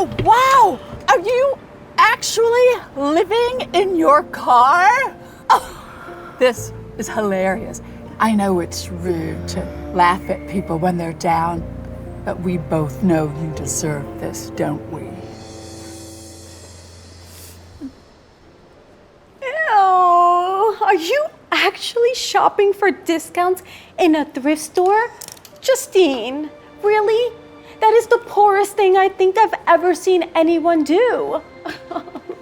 Oh, wow! Are you actually living in your car? Oh, this is hilarious. I know it's rude to laugh at people when they're down, but we both know you deserve this, don't we? Ew, are you actually shopping for discounts in a thrift store? Justine, really? That is the poorest thing I think I've ever seen anyone do.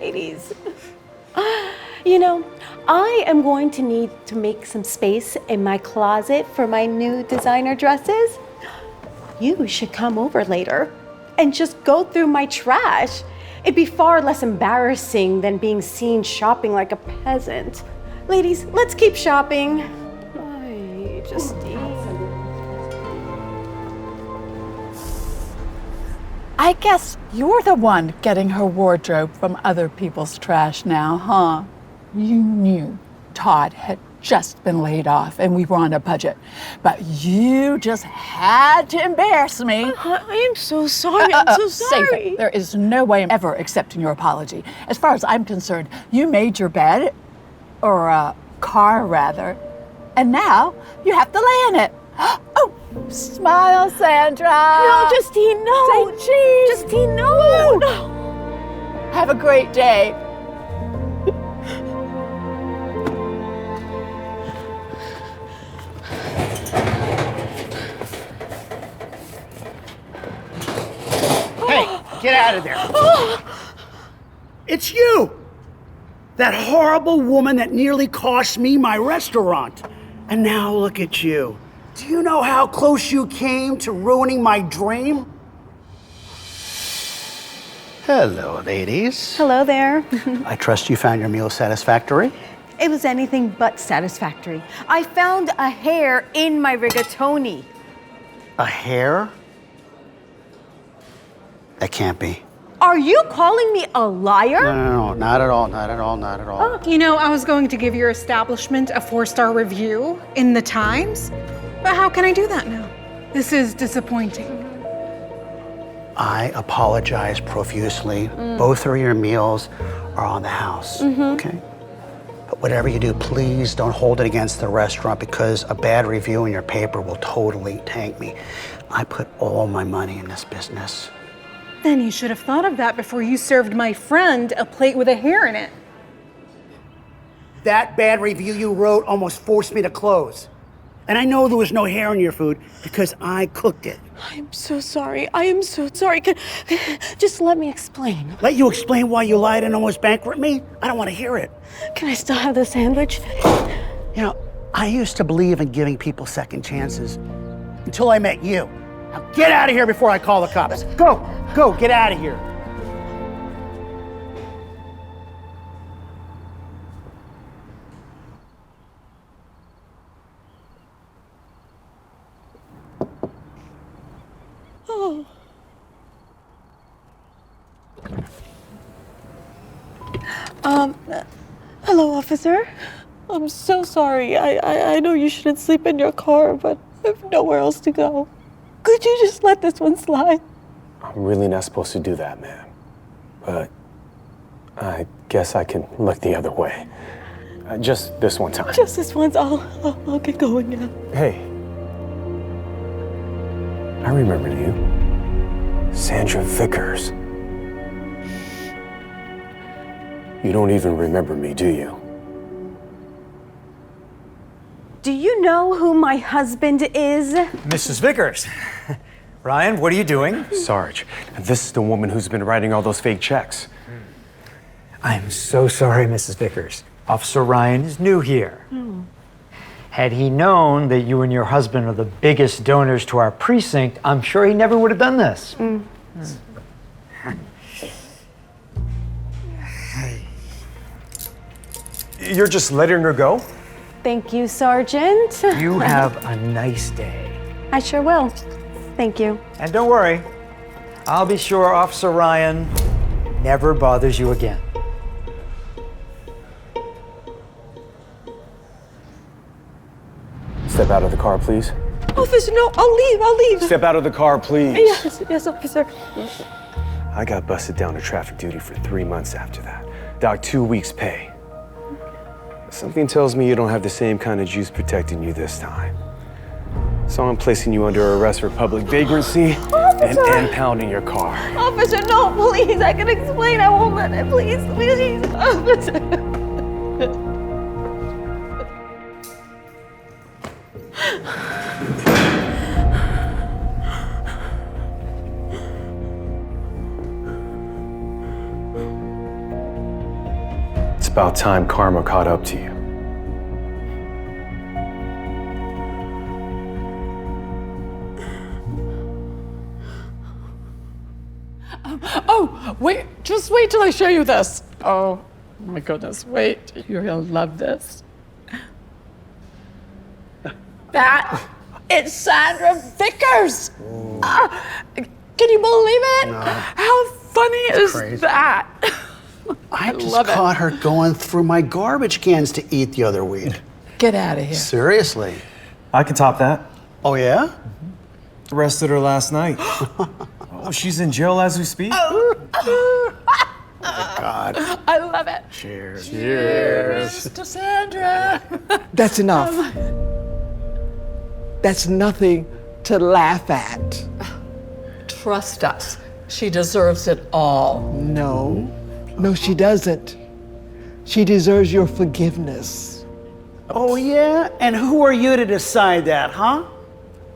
Ladies. You know, I am going to need to make some space in my closet for my new designer dresses. You should come over later and just go through my trash. It'd be far less embarrassing than being seen shopping like a peasant. Ladies, let's keep shopping. Ay, Justine. I guess you're the one getting her wardrobe from other people's trash now, huh? You knew Todd had just been laid off and we were on a budget, but you just had to embarrass me. I am so sorry. I'm so sorry. Save it. There is no way I'm ever accepting your apology. As far as I'm concerned, you made your bed, or car rather, and now you have to lay in it. Oh, smile, Sandra. No, Justine, no. Say cheese. Justine, no. No. Have a great day. Get out of there. It's you! That horrible woman that nearly cost me my restaurant. And now look at you. Do you know how close you came to ruining my dream? Hello, ladies. Hello there. I trust you found your meal satisfactory? It was anything but satisfactory. I found a hair in my rigatoni. A hair? That can't be. Are you calling me a liar? No, not at all, not at all, not at all. You know, I was going to give your establishment a 4-star review in the Times, but how can I do that now? This is disappointing. I apologize profusely. Both of your meals are on the house, okay? But whatever you do, please don't hold it against the restaurant because a bad review in your paper will totally tank me. I put all my money in this business. Then you should have thought of that before you served my friend a plate with a hair in it. That bad review you wrote almost forced me to close. And I know there was no hair in your food because I cooked it. I'm so sorry. I am so sorry. Just let me explain. Let you explain why you lied and almost bankrupt me? I don't want to hear it. Can I still have the sandwich? You know, I used to believe in giving people second chances until I met you. Now get out of here before I call the cops. Go, get out of here. Oh. Hello, officer. I'm so sorry. I know you shouldn't sleep in your car, but I have nowhere else to go. Could you just let this one slide? I'm really not supposed to do that, ma'am. But I guess I can look the other way. Just this one time. Just this once. I'll get going now. Hey. I remember you. Sandra Vickers. You don't even remember me, do you? Do you know who my husband is? Mrs. Vickers. Ryan, what are you doing? Sarge, this is the woman who's been writing all those fake checks. I'm so sorry, Mrs. Vickers. Officer Ryan is new here. Had he known that you and your husband are the biggest donors to our precinct, I'm sure he never would have done this. You're just letting her go? Thank you, Sergeant. You have a nice day. I sure will. Thank you. And don't worry, I'll be sure Officer Ryan never bothers you again. Step out of the car, please. Officer, no, I'll leave. Step out of the car, please. Yes, officer. I got busted down to traffic duty for 3 months after that. Doc, 2 weeks pay. Something tells me you don't have the same kind of juice protecting you this time. So I'm placing you under arrest for public vagrancy and impounding your car. Officer, no, please. I can explain. I won't let it. Please, please. Officer. It's about time karma caught up to you. Oh, wait, just wait till I show you this. Oh my goodness, wait, you're gonna love this. That is Sandra Vickers. Can you believe it? No. How funny is crazy. that? I just love it. caught her going through my garbage cans to eat the other week. Get out of here. Seriously? I can top that. Oh, yeah? Arrested her last night. Oh, she's in jail as we speak. God. I love it. Cheers. Cheers to Sandra. That's enough. That's nothing to laugh at. Trust us. She deserves it all. No, she doesn't. She deserves your forgiveness. Oh, yeah? And who are you to decide that, huh?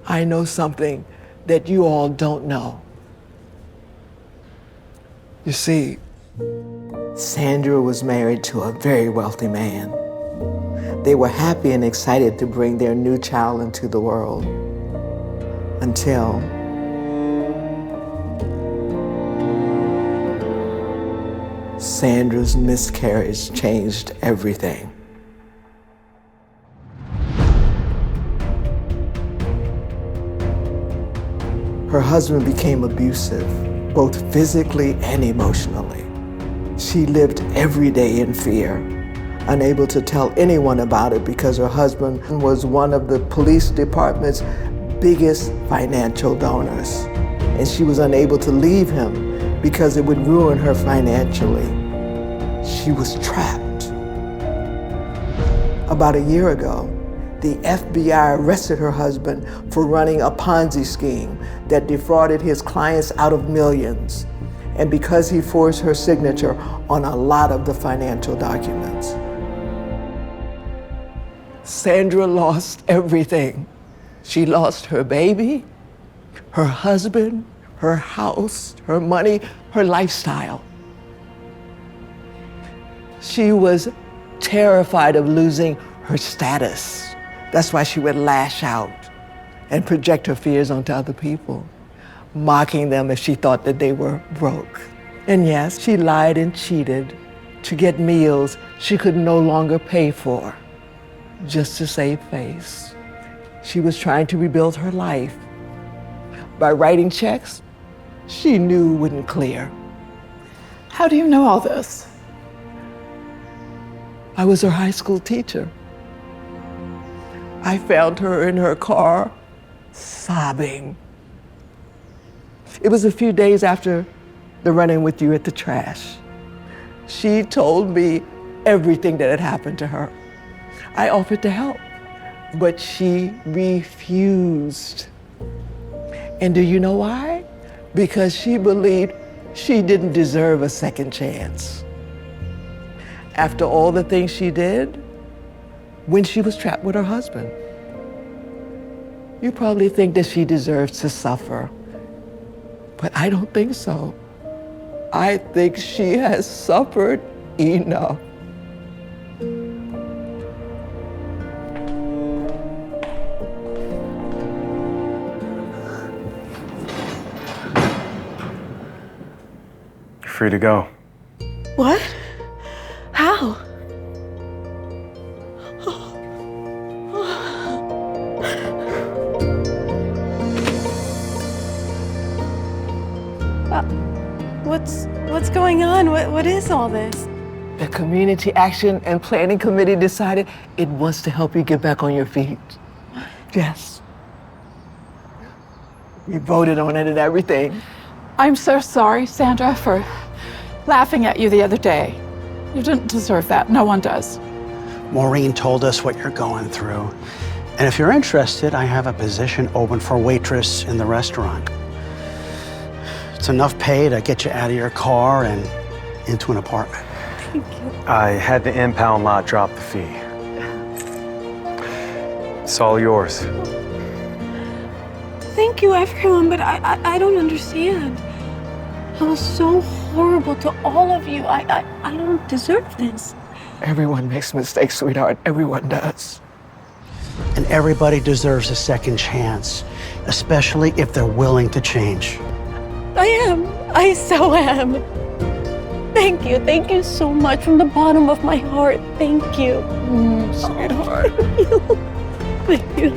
I know something that you all don't know. You see, Sandra was married to a very wealthy man. They were happy and excited to bring their new child into the world. Until Sandra's miscarriage changed everything. Her husband became abusive, both physically and emotionally. She lived every day in fear, unable to tell anyone about it because her husband was one of the police department's biggest financial donors. And she was unable to leave him because it would ruin her financially. She was trapped. About a year ago, the FBI arrested her husband for running a Ponzi scheme that defrauded his clients out of millions, and because he forced her signature on a lot of the financial documents. Sandra lost everything. She lost her baby, her husband, her house, her money, her lifestyle. She was terrified of losing her status. That's why she would lash out and project her fears onto other people, mocking them if she thought that they were broke. And yes, she lied and cheated to get meals she could no longer pay for, just to save face. She was trying to rebuild her life by writing checks she knew wouldn't clear. How do you know all this? I was her high school teacher. I found her in her car, sobbing. It was a few days after the run-in with you at the trash. She told me everything that had happened to her. I offered to help, but she refused. And do you know why? Because she believed she didn't deserve a second chance. After all the things she did, when she was trapped with her husband. You probably think that she deserves to suffer, but I don't think so. I think she has suffered enough. Free to go. What? How? What's going on? What is all this? The Community Action and Planning Committee decided it wants to help you get back on your feet. Yes. We voted on it and everything. I'm so sorry, Sandra, for laughing at you the other day. You didn't deserve that. No one does. Maureen told us what you're going through. And if you're interested, I have a position open for waitress in the restaurant. It's enough pay to get you out of your car and into an apartment. Thank you. I had the impound lot drop the fee. It's all yours. Thank you, everyone, but I don't understand. I was so horrible to all of you. I don't deserve this. Everyone makes mistakes, sweetheart. Everyone does. And everybody deserves a second chance, especially if they're willing to change. I am. I so am. Thank you. Thank you so much from the bottom of my heart. Thank you. Sweetheart. Thank you.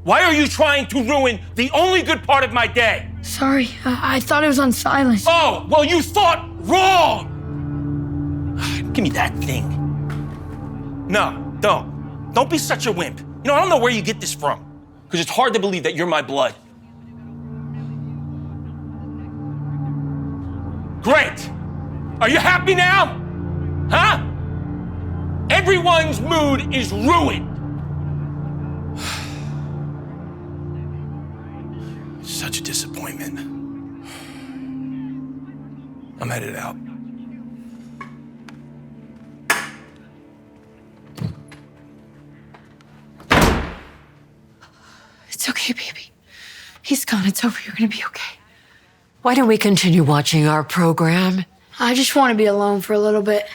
Why are you trying to ruin the only good part of my day? Sorry, I thought it was on silent. Oh, well, you thought wrong! Give me that thing. No, don't. Don't be such a wimp. You know, I don't know where you get this from, because it's hard to believe that you're my blood. Great! Are you happy now? Huh? Everyone's mood is ruined. Such a disappointment. I'm headed out. It's okay, baby. He's gone. It's over. You're gonna be okay. Why don't we continue watching our program? I just want to be alone for a little bit.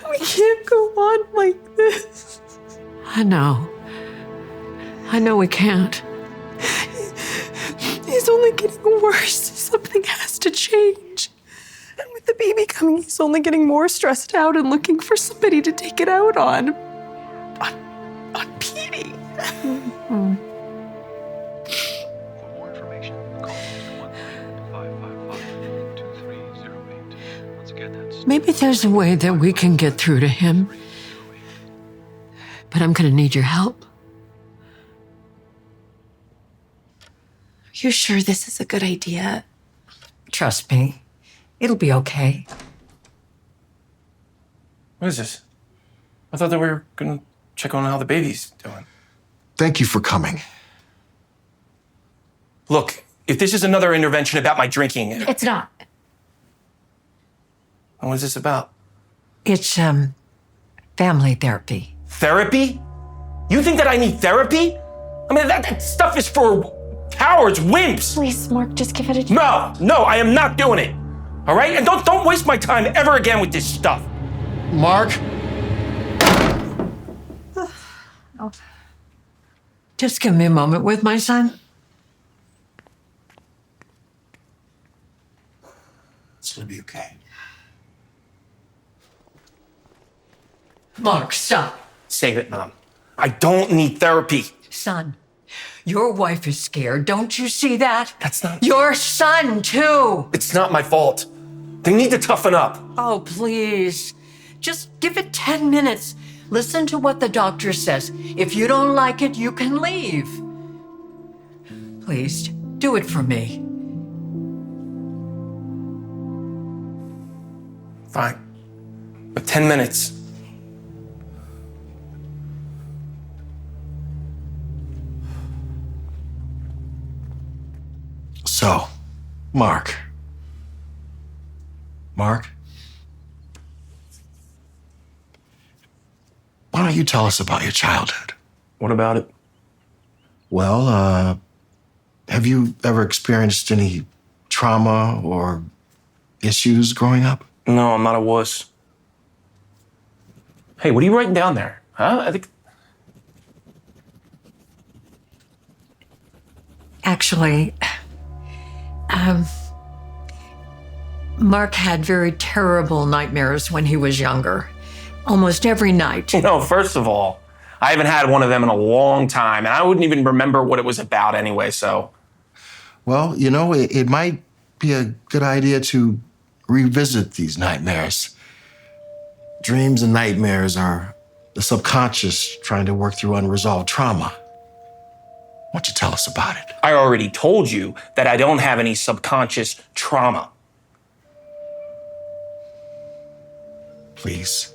We can't go on like this. I know. I know we can't. He's only getting worse. Something has to change. And with the baby coming, he's only getting more stressed out and looking for somebody to take it out on. On Petey. For more information, call 1-555-2308. Once again, that's Maybe there's a way that we can get through to him. But I'm gonna need your help. You sure this is a good idea? Trust me, it'll be okay. What is this? I thought that we were gonna check on how the baby's doing. Thank you for coming. Look, if this is another intervention about my drinking... It's not. What is this about? It's, family therapy. Therapy? You think that I need therapy? I mean, that stuff is for cowards, wimps. Please, Mark, just give it a try. No, I am not doing it. All right? And don't waste my time ever again with this stuff. Mark? Just give me a moment with my son. It's gonna be okay. Mark, stop. Save it, Mom. I don't need therapy. Son, your wife is scared. Don't you see that? That's not... Your son, too. It's not my fault. They need to toughen up. Oh, please. Just give it 10 minutes. Listen to what the doctor says. If you don't like it, you can leave. Please, do it for me. Fine. But 10 minutes. So, Mark. Mark? Why don't you tell us about your childhood? What about it? Well, have you ever experienced any trauma or issues growing up? No, I'm not a wuss. Hey, what are you writing down there? Huh? I think Actually, Mark had very terrible nightmares when he was younger. Almost every night. No, first of all, I haven't had one of them in a long time, and I wouldn't even remember what it was about anyway, so. Well, you know, it might be a good idea to revisit these nightmares. Dreams and nightmares are the subconscious trying to work through unresolved trauma. Why don't you tell us about it? I already told you that I don't have any subconscious trauma. Please,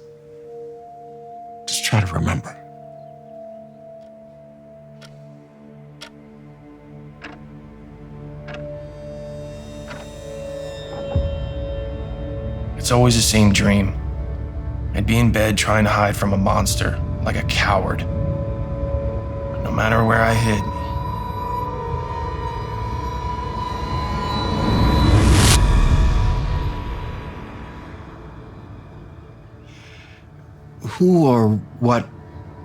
just try to remember. It's always the same dream. I'd be in bed trying to hide from a monster, like a coward. But no matter where I hid, who or what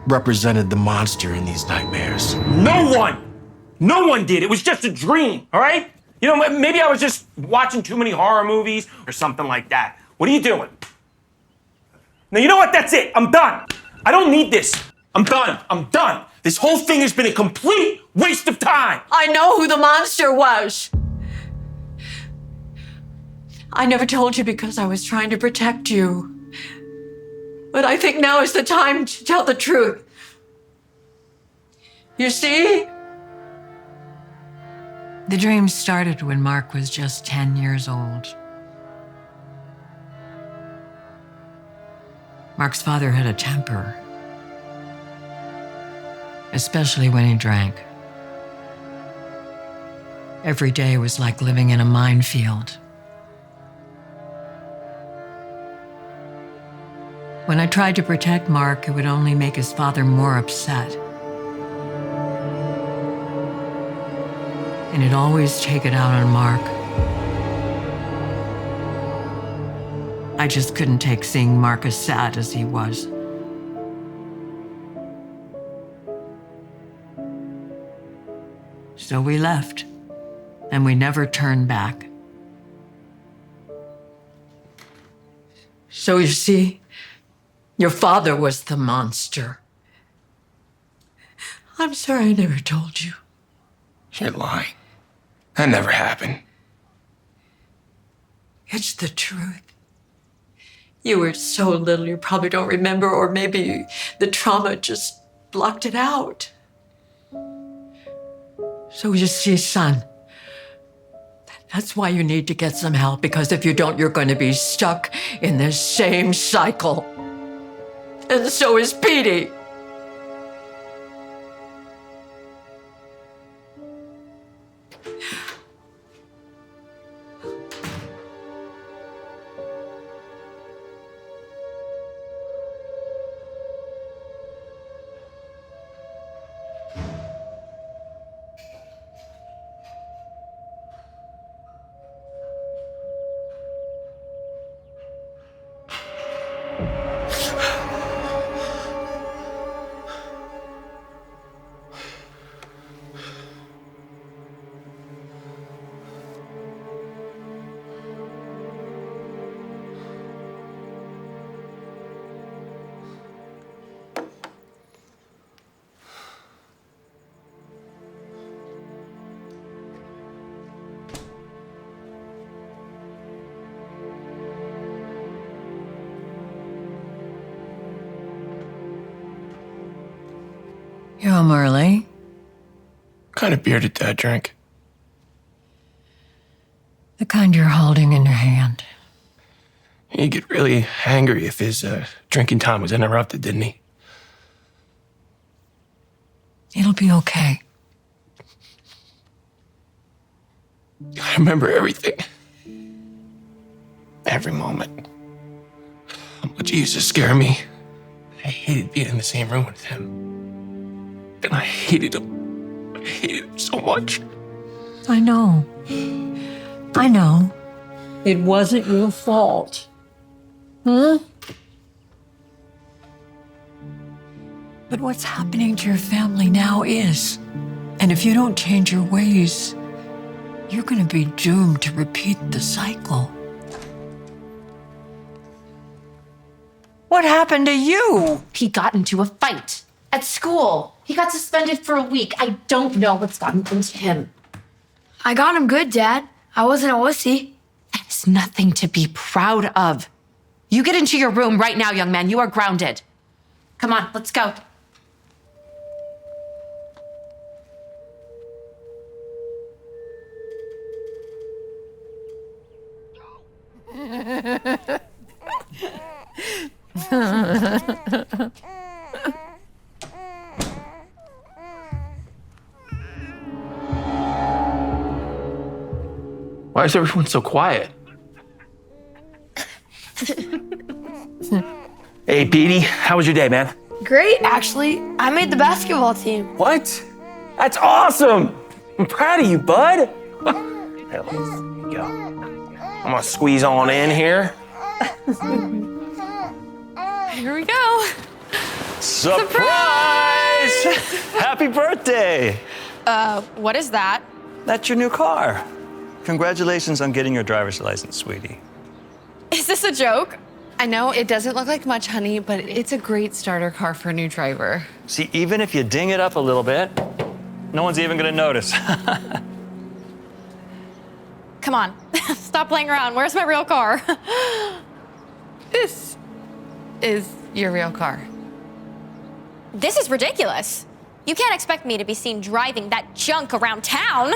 represented the monster in these nightmares? No one! No one did. It was just a dream, all right? You know, maybe I was just watching too many horror movies or something like that. What are you doing? Now, you know what? That's it. I'm done. I don't need this. I'm done. I'm done. This whole thing has been a complete waste of time. I know who the monster was. I never told you because I was trying to protect you. But I think now is the time to tell the truth. You see? The dream started when Mark was just 10 years old. Mark's father had a temper, especially when he drank. Every day was like living in a minefield. When I tried to protect Mark, it would only make his father more upset. And it'd always take it out on Mark. I just couldn't take seeing Mark as sad as he was. So we left, and we never turned back. So you see, your father was the monster. I'm sorry I never told you. you're lying. That never happened. It's the truth. You were so little you probably don't remember, or maybe the trauma just blocked it out. So you see, son, that's why you need to get some help, because if you don't, you're going to be stuck in this same cycle. And so is Petey. You're home early. What kind of beer did Dad drink? The kind you're holding in your hand. He'd get really angry if his drinking time was interrupted, didn't he? It'll be okay. I remember everything. Every moment. How much he used to scare me. I hated being in the same room with him. And I hated him. I hated him so much. I know. I know. It wasn't your fault. Huh? But what's happening to your family now is. And if you don't change your ways, you're going to be doomed to repeat the cycle. What happened to you? He got into a fight at school. He got suspended for a week. I don't know what's gotten into him. I got him good, Dad. I wasn't a wussy. That is nothing to be proud of. You get into your room right now, young man. You are grounded. Come on, let's go. Why is everyone so quiet? Hey, Petey, how was your day, man? Great, actually. I made the basketball team. What? That's awesome! I'm proud of you, bud. Hey, let's go. I'm gonna squeeze on in here. Here we go. Surprise! Happy birthday! What is that? That's your new car. Congratulations on getting your driver's license, sweetie. Is this a joke? I know it doesn't look like much, honey, but it's a great starter car for a new driver. See, even if you ding it up a little bit, no one's even gonna notice. Come on, stop playing around. Where's my real car? This is your real car. This is ridiculous. You can't expect me to be seen driving that junk around town.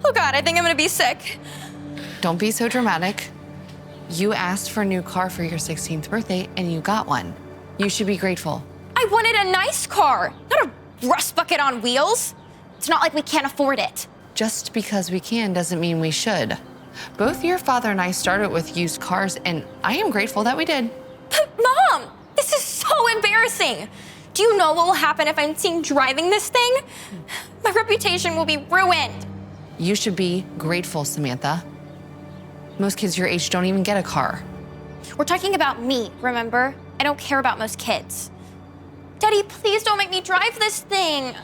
Oh God, I think I'm gonna be sick. Don't be so dramatic. You asked for a new car for your 16th birthday and you got one. You should be grateful. I wanted a nice car, not a rust bucket on wheels. It's not like we can't afford it. Just because we can doesn't mean we should. Both your father and I started with used cars, and I am grateful that we did. But Mom, this is so embarrassing. Do you know what will happen if I'm seen driving this thing? My reputation will be ruined. You should be grateful, Samantha. Most kids your age don't even get a car. We're talking about me, remember? I don't care about most kids. Daddy, please don't make me drive this thing.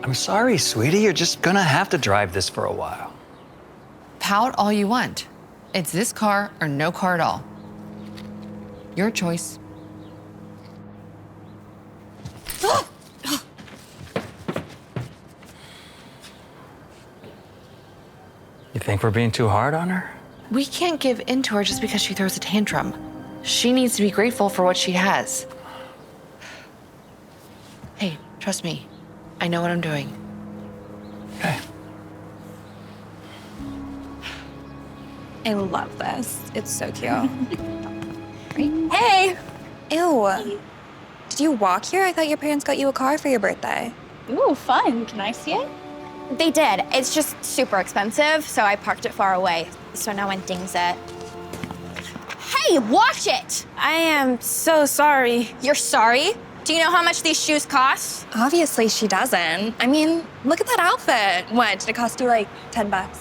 I'm sorry, sweetie. You're just gonna have to drive this for a while. Pout all you want. It's this car or no car at all. Your choice. You think we're being too hard on her? We can't give in to her just because she throws a tantrum. She needs to be grateful for what she has. Hey, trust me. I know what I'm doing. Okay. I love this. It's so cute. Hey! Ew. Did you walk here? I thought your parents got you a car for your birthday. Ooh, fun. Can I see it? They did. It's just super expensive, so I parked it far away, so no one dings it. Hey, watch it! I am so sorry. You're sorry? Do you know how much these shoes cost? Obviously she doesn't. I mean, look at that outfit. What, did it cost you like $10?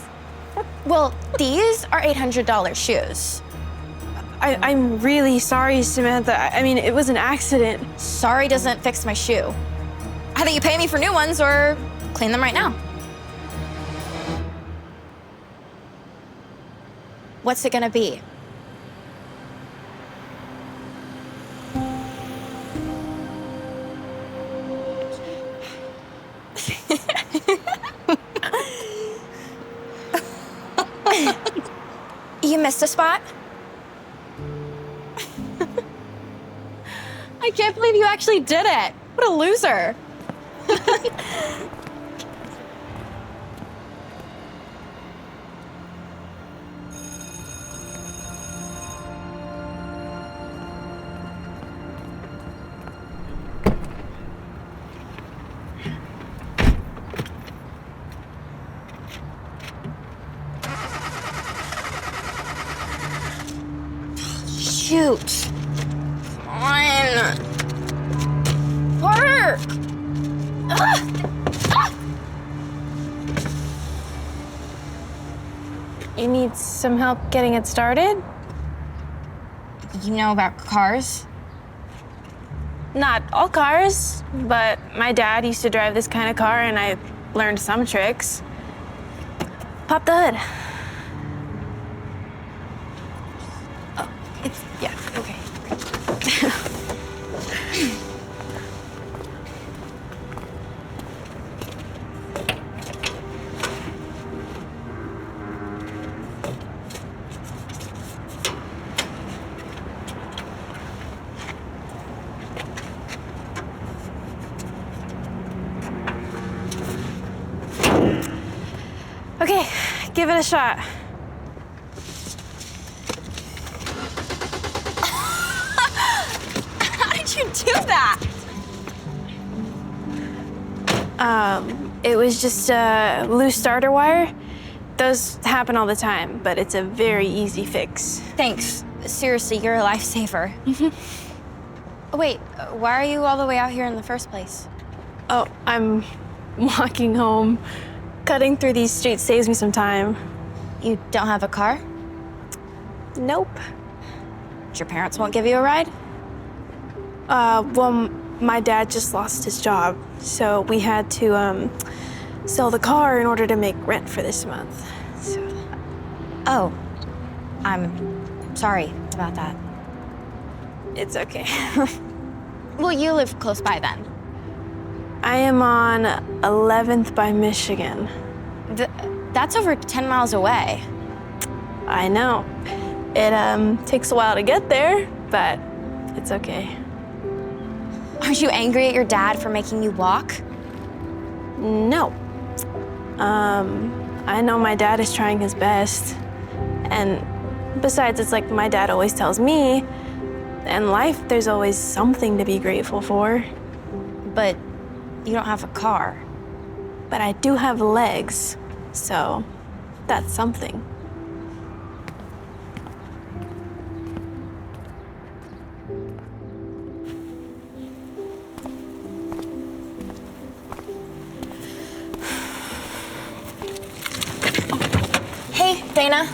Well, these are $800 shoes. I'm really sorry, Samantha. I mean, it was an accident. Sorry doesn't fix my shoe. Either you pay me for new ones or clean them right now. What's it gonna be? You missed a spot? I can't believe you actually did it. What a loser. Shoot. Come on. Work. You need some help getting it started? You know about cars? Not all cars, but my dad used to drive this kind of car and I learned some tricks. Pop the hood. Oh, it's, yeah, okay. Okay, give it a shot. How did you do that? It was just a loose starter wire. Those happen all the time, but it's a very easy fix. Thanks. Seriously, you're a lifesaver. Wait, why are you all the way out here in the first place? Oh, I'm walking home. Cutting through these streets saves me some time. You don't have a car? Nope. Your parents won't give you a ride? Well, my dad just lost his job, so we had to, sell the car in order to make rent for this month. So. Oh, I'm sorry about that. It's okay. Well, you live close by then. I am on 11th by Michigan. That's over 10 miles away. I know. It takes a while to get there, but it's okay. Aren't you angry at your dad for making you walk? No. I know my dad is trying his best. And besides, it's like my dad always tells me, in life, there's always something to be grateful for. But you don't have a car. But I do have legs, so that's something. Hey, Dana.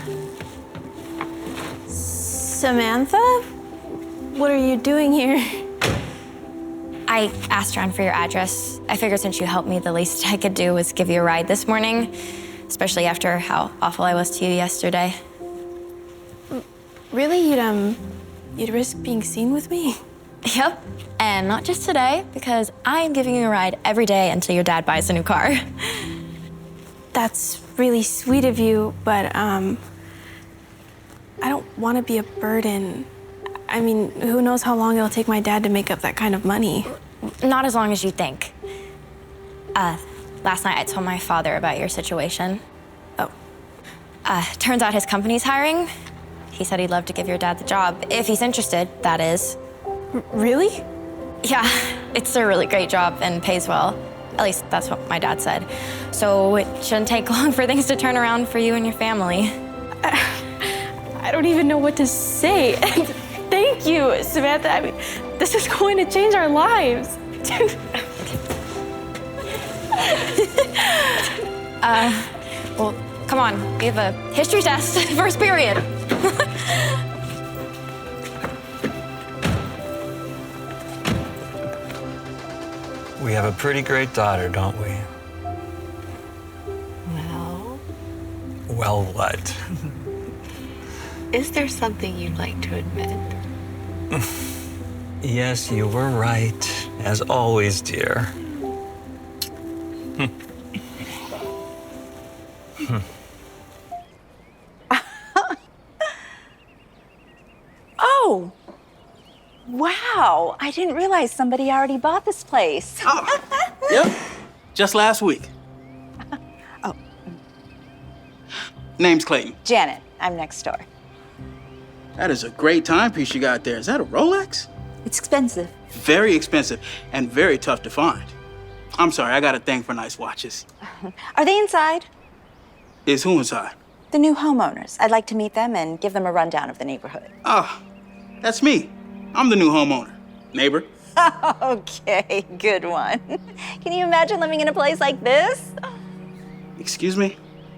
Samantha? What are you doing here? I asked around for your address. I figured since you helped me, the least I could do was give you a ride this morning, especially after how awful I was to you yesterday. Really? You'd risk being seen with me? Yep, and not just today, because I am giving you a ride every day until your dad buys a new car. That's really sweet of you, but I don't want to be a burden. I mean, who knows how long it'll take my dad to make up that kind of money. Not as long as you think. Last night I told my father about your situation. Oh. Turns out his company's hiring. He said he'd love to give your dad the job, if he's interested, that is. Really? Yeah, it's a really great job and pays well. At least that's what my dad said. So it shouldn't take long for things to turn around for you and your family. I don't even know what to say. Thank you, Samantha. I mean, this is going to change our lives. Well, come on. We have a history test, first period. We have a pretty great daughter, don't we? Well, Well, what? is there something you'd like to admit? Yes, you were right, as always, dear. Oh, wow. I didn't realize somebody already bought this place. Yep, just last week. Oh. Name's Clayton. Janet, I'm next door. That is a great timepiece you got there. Is that a Rolex? It's expensive. Very expensive and very tough to find. I'm sorry, I got a thing for nice watches. Are they inside? Is who inside? The new homeowners. I'd like to meet them and give them a rundown of the neighborhood. Ah, that's me. I'm the new homeowner. Neighbor. Okay, good one. Can you imagine living in a place like this? Excuse me?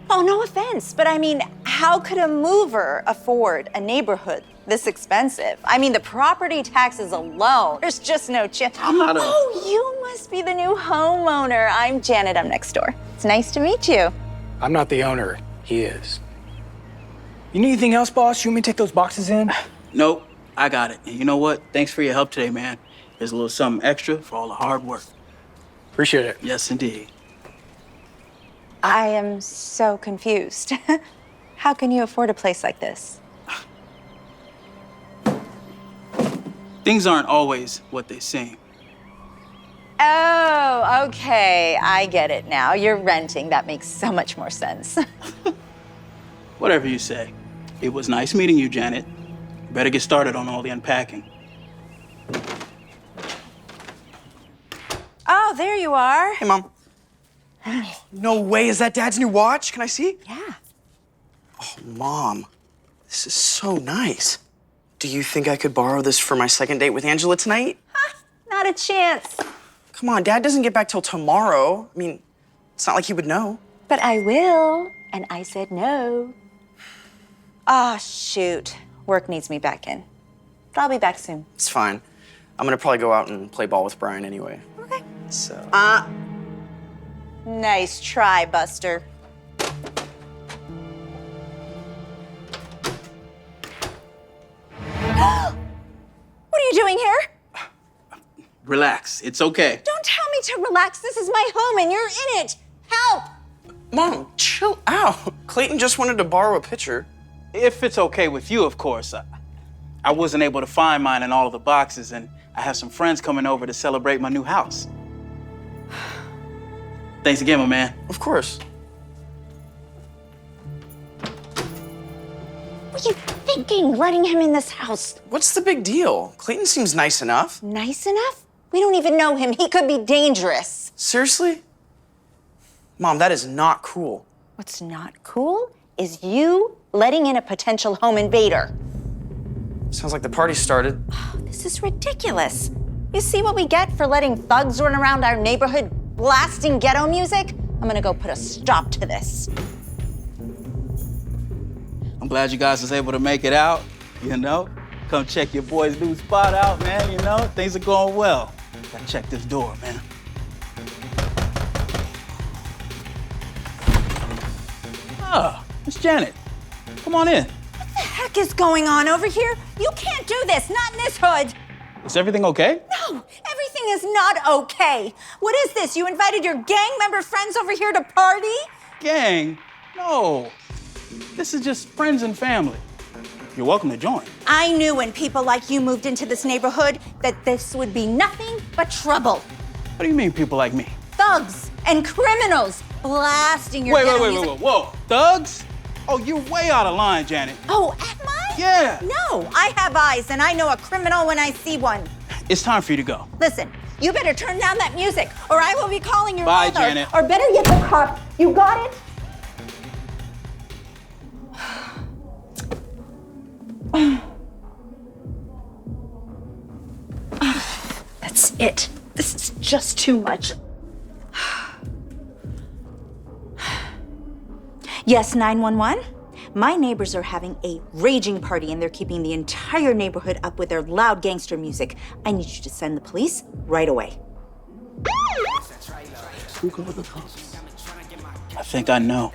Oh, no offense, but I mean, how could a mover afford a neighborhood this expensive? I mean, the property taxes alone, there's just no chance. I'm not a... Oh, you must be the new homeowner. I'm Janet, I'm next door. It's nice to meet you. I'm not the owner. He is. You need anything else, boss? You want me to take those boxes in? Nope, I got it. And you know what? Thanks for your help today, man. Here's a little something extra for all the hard work. Appreciate it. Yes, indeed. I am so confused. How can you afford a place like this? Things aren't always what they seem. Oh, okay. I get it now. You're renting. That makes so much more sense. Whatever you say. It was nice meeting you, Janet. Better get started on all the unpacking. Oh, there you are. Hey, Mom. No way, is that Dad's new watch? Can I see? Yeah. Oh, Mom, this is so nice. Do you think I could borrow this for my second date with Angela tonight? Not a chance. Come on, Dad doesn't get back till tomorrow. I mean, it's not like he would know. But I will, and I said no. Ah, shoot. Work needs me back in. But I'll be back soon. It's fine. I'm gonna probably go out and play ball with Brian anyway. Okay. So. Nice try, Buster. What are you doing here? Relax, it's okay. Don't tell me to relax. This is my home and you're in it. Help! Mom, chill out. Clayton just wanted to borrow a picture. If it's okay with you, of course. I wasn't able to find mine in all of the boxes, and I have some friends coming over to celebrate my new house. Thanks again, my man. Of course. What are you thinking, letting him in this house? What's the big deal? Clayton seems nice enough. Nice enough? We don't even know him. He could be dangerous. Seriously? Mom, that is not cool. What's not cool is you letting in a potential home invader. Sounds like the party started. Oh, this is ridiculous. You see what we get for letting thugs run around our neighborhood blasting ghetto music? I'm gonna go put a stop to this. I'm glad you guys was able to make it out, you know? Come check your boy's new spot out, man, you know? Things are going well. Gotta check this door, man. Ah, Miss Janet. Come on in. What the heck is going on over here? You can't do this, not in this hood. Is everything okay? No, everything is not okay. What is this? You invited your gang member friends over here to party? Gang? No. This is just friends and family. You're welcome to join. I knew when people like you moved into this neighborhood that this would be nothing but trouble. What do you mean, people like me? Thugs and criminals blasting your ghetto music. Whoa. Thugs? Oh, you're way out of line, Janet. Oh, am I? Yeah. No, I have eyes and I know a criminal when I see one. It's time for you to go. Listen, you better turn down that music or I will be calling your Bye, mother. Janet. Or better yet, the cops. You got it? That's it. This is just too much. Yes, 911? My neighbors are having a raging party and they're keeping the entire neighborhood up with their loud gangster music. I need you to send the police right away. Who called the cops? I think I know.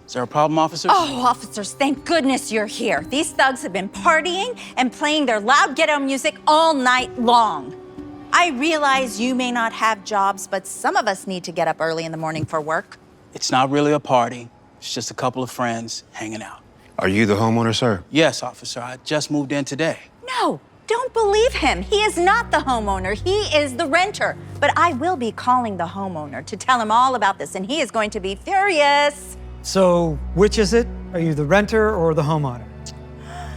Is there a problem, officers? Oh, officers, thank goodness you're here. These thugs have been partying and playing their loud ghetto music all night long. I realize you may not have jobs, but some of us need to get up early in the morning for work. It's not really a party. It's just a couple of friends hanging out. Are you the homeowner, sir? Yes, officer. I just moved in today. No, don't believe him. He is not the homeowner. He is the renter. But I will be calling the homeowner to tell him all about this, and he is going to be furious. So, which is it? Are you the renter or the homeowner?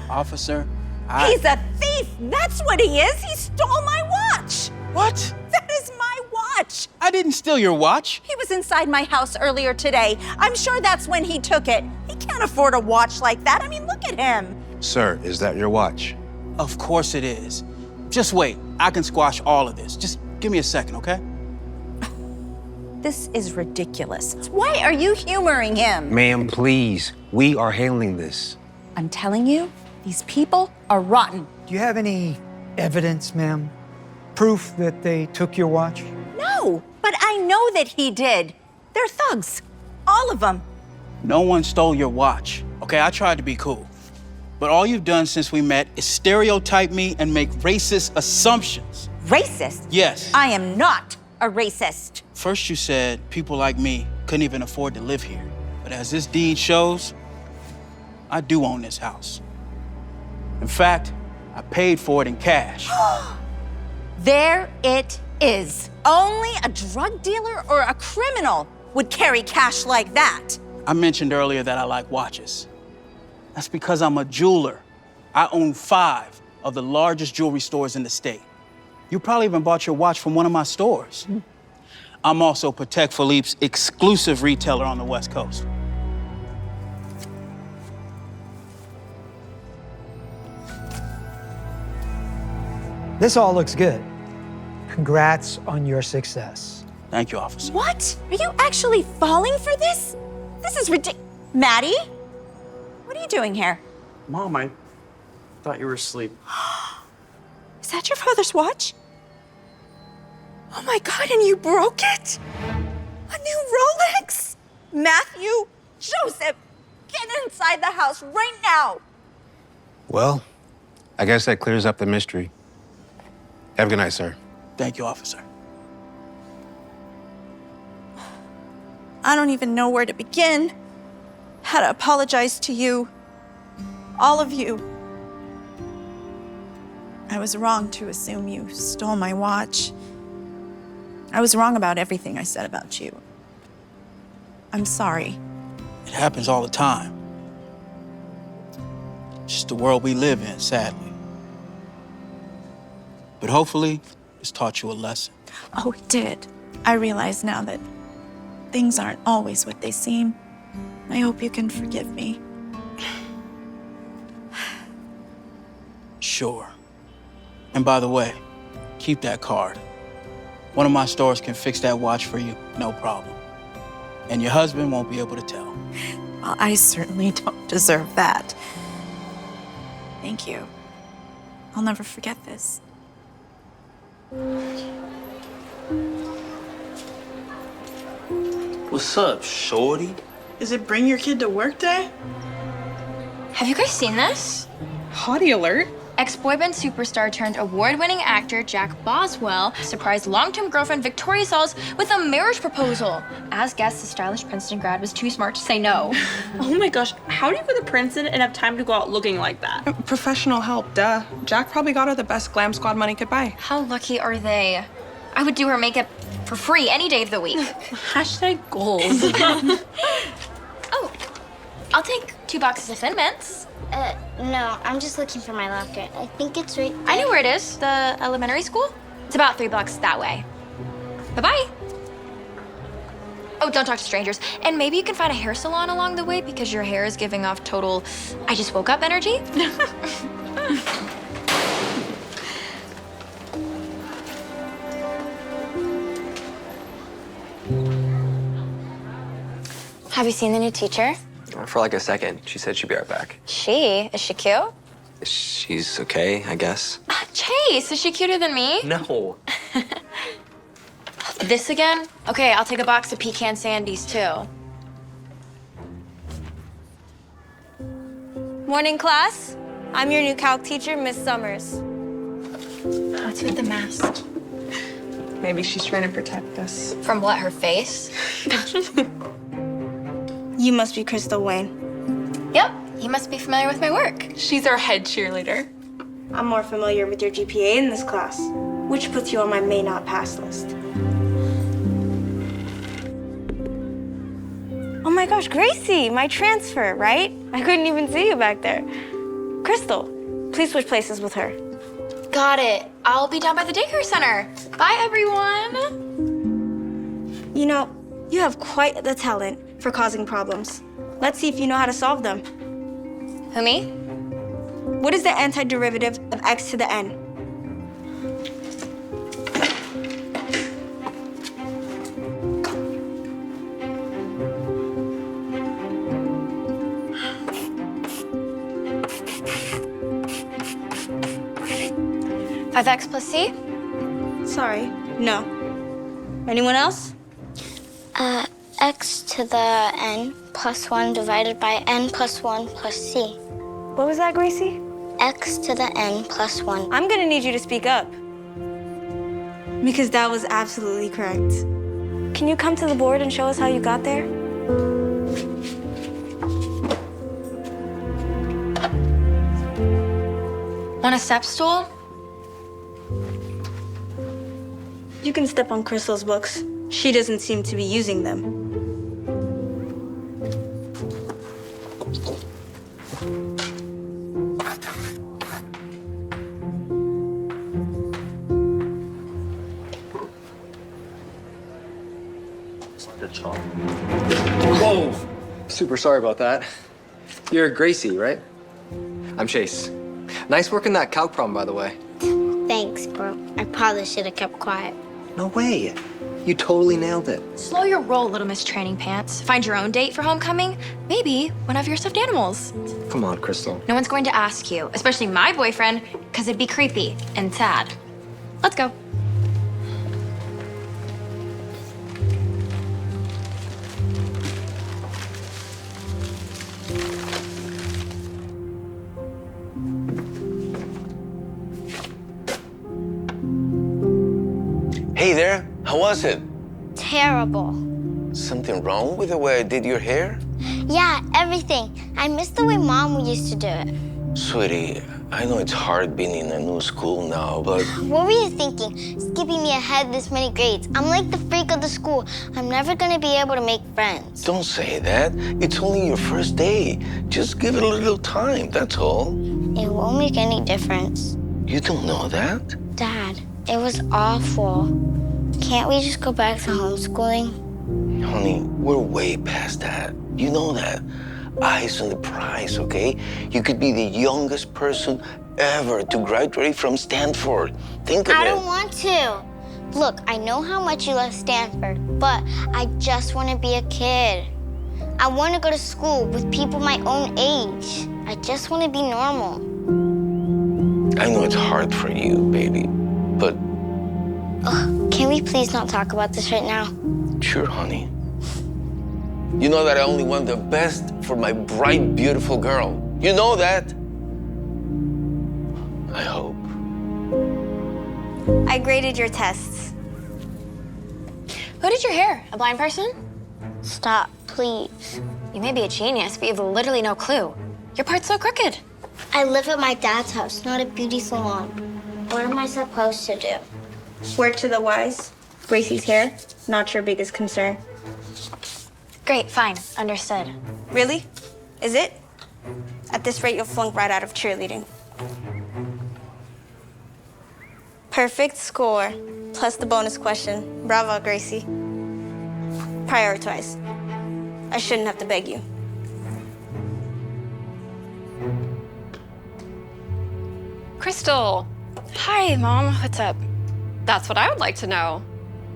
Officer, He's a thief. That's what he is. He stole my watch. What? That is my watch. I didn't steal your watch. He was inside my house earlier today. I'm sure that's when he took it. He can't afford a watch like that. I mean, look at him. Sir, is that your watch? Of course it is. Just wait. I can squash all of this. Just give me a second, okay? This is ridiculous. Why are you humoring him? Ma'am, please. We are handling this. I'm telling you, these people are rotten. Do you have any evidence, ma'am? Proof that they took your watch? No, but I know that he did. They're thugs. All of them. No one stole your watch, okay? I tried to be cool. But all you've done since we met is stereotype me and make racist assumptions. Racist? Yes. I am not a racist. First you said people like me couldn't even afford to live here. But as this deed shows, I do own this house. In fact, I paid for it in cash. There it is. Only a drug dealer or a criminal would carry cash like that. I mentioned earlier that I like watches. That's because I'm a jeweler. I own 5 of the largest jewelry stores in the state. You probably even bought your watch from one of my stores. I'm also Patek Philippe's exclusive retailer on the West Coast. This all looks good. Congrats on your success. Thank you, officer. What? Are you actually falling for this? This is ridiculous. Maddie? What are you doing here? Mom, I thought you were asleep. Is that your father's watch? Oh my God, and you broke it? A new Rolex? Matthew, Joseph, get inside the house right now. Well, I guess that clears up the mystery. Have a good night, sir. Thank you, officer. I don't even know where to begin. How to apologize to you. All of you. I was wrong to assume you stole my watch. I was wrong about everything I said about you. I'm sorry. It happens all the time. Just the world we live in, sadly. But hopefully, it's taught you a lesson. Oh, it did. I realize now that things aren't always what they seem. I hope you can forgive me. Sure. And by the way, keep that card. One of my stores can fix that watch for you, no problem. And your husband won't be able to tell. Well, I certainly don't deserve that. Thank you. I'll never forget this. What's up, shorty? Is it bring your kid to work day? Have you guys seen this? Hottie alert. Ex-boyband superstar turned award-winning actor Jack Boswell surprised long-term girlfriend Victoria Sauls with a marriage proposal. As guessed, the stylish Princeton grad was too smart to say no. Oh my gosh, how do you go to Princeton and have time to go out looking like that? Professional help, duh. Jack probably got her the best glam squad money could buy. How lucky are they? I would do her makeup for free any day of the week. Hashtag goals. Oh, I'll take 2 boxes of Thin Mints. No, I'm just looking for my locker. I think it's right there. I know where it is, the elementary school. It's about 3 blocks that way. Bye-bye. Oh, don't talk to strangers. And maybe you can find a hair salon along the way because your hair is giving off total I just woke up energy. Have you seen the new teacher? For like a second. She said she'd be right back. Is she cute? She's okay, I guess. Chase, is she cuter than me? No. This again? Okay, I'll take a box of pecan sandies too. Morning, class. I'm your new calc teacher, Miss Summers. What's with the mask? Maybe she's trying to protect us. From what, her face? You must be Crystal Wayne. Yep, you must be familiar with my work. She's our head cheerleader. I'm more familiar with your GPA in this class, which puts you on my may not pass list. Oh my gosh, Gracie, my transfer, right? I couldn't even see you back there. Crystal, please switch places with her. Got it. I'll be down by the daycare center. Bye, everyone. You know, you have quite the talent for causing problems. Let's see if you know how to solve them. Who, me? What is the antiderivative of x to the n? 5x plus c? Sorry, no. Anyone else? X to the n plus 1 divided by n plus 1 plus c. What was that, Gracie? X to the n plus 1. I'm gonna need you to speak up. Because that was absolutely correct. Can you come to the board and show us how you got there? Want a step stool? You can step on Crystal's books. She doesn't seem to be using them. Whoa! Super sorry about that. You're Gracie, right? I'm Chase. Nice work in that calc problem, by the way. Thanks, bro. I probably should have kept quiet. No way. You totally nailed it. Slow your roll, little Miss Training Pants. Find your own date for homecoming. Maybe one of your stuffed animals. Come on, Crystal. No one's going to ask you, especially my boyfriend, because it'd be creepy and sad. Let's go. Hey there, how was it? Terrible. Something wrong with the way I did your hair? Yeah, everything. I miss the way Mom used to do it. Sweetie, I know it's hard being in a new school now, but... What were you thinking? Skipping me ahead this many grades. I'm like the freak of the school. I'm never gonna be able to make friends. Don't say that. It's only your first day. Just give it a little time, that's all. It won't make any difference. You don't know that? Dad, it was awful. Can't we just go back to homeschooling? Honey, we're way past that. You know that. Eyes on the prize, okay? You could be the youngest person ever to graduate from Stanford. Think of it. I don't want to. Look, I know how much you love Stanford, but I just want to be a kid. I want to go to school with people my own age. I just want to be normal. I know it's hard for you, baby, but... Ugh, can we please not talk about this right now? Sure, honey. You know that I only want the best for my bright, beautiful girl. You know that? I hope. I graded your tests. Who did your hair? A blind person? Stop, please. You may be a genius, but you have literally no clue. Your part's so crooked. I live at my dad's house, not a beauty salon. What am I supposed to do? Word to the wise. Gracie's hair, not your biggest concern. Great, fine, understood. Really? Is it? At this rate, you'll flunk right out of cheerleading. Perfect score, plus the bonus question. Bravo, Gracie. Prioritize. I shouldn't have to beg you. Crystal. Hi, Mom. What's up? That's what I would like to know.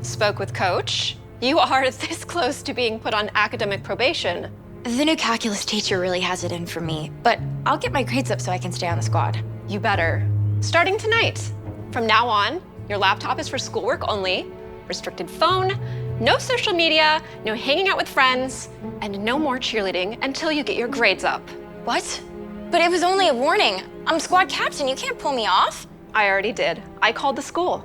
Spoke with Coach. You are this close to being put on academic probation. The new calculus teacher really has it in for me, but I'll get my grades up so I can stay on the squad. You better. Starting tonight. From now on, your laptop is for schoolwork only, restricted phone, no social media, no hanging out with friends, and no more cheerleading until you get your grades up. What? But it was only a warning. I'm squad captain, you can't pull me off. I already did. I called the school.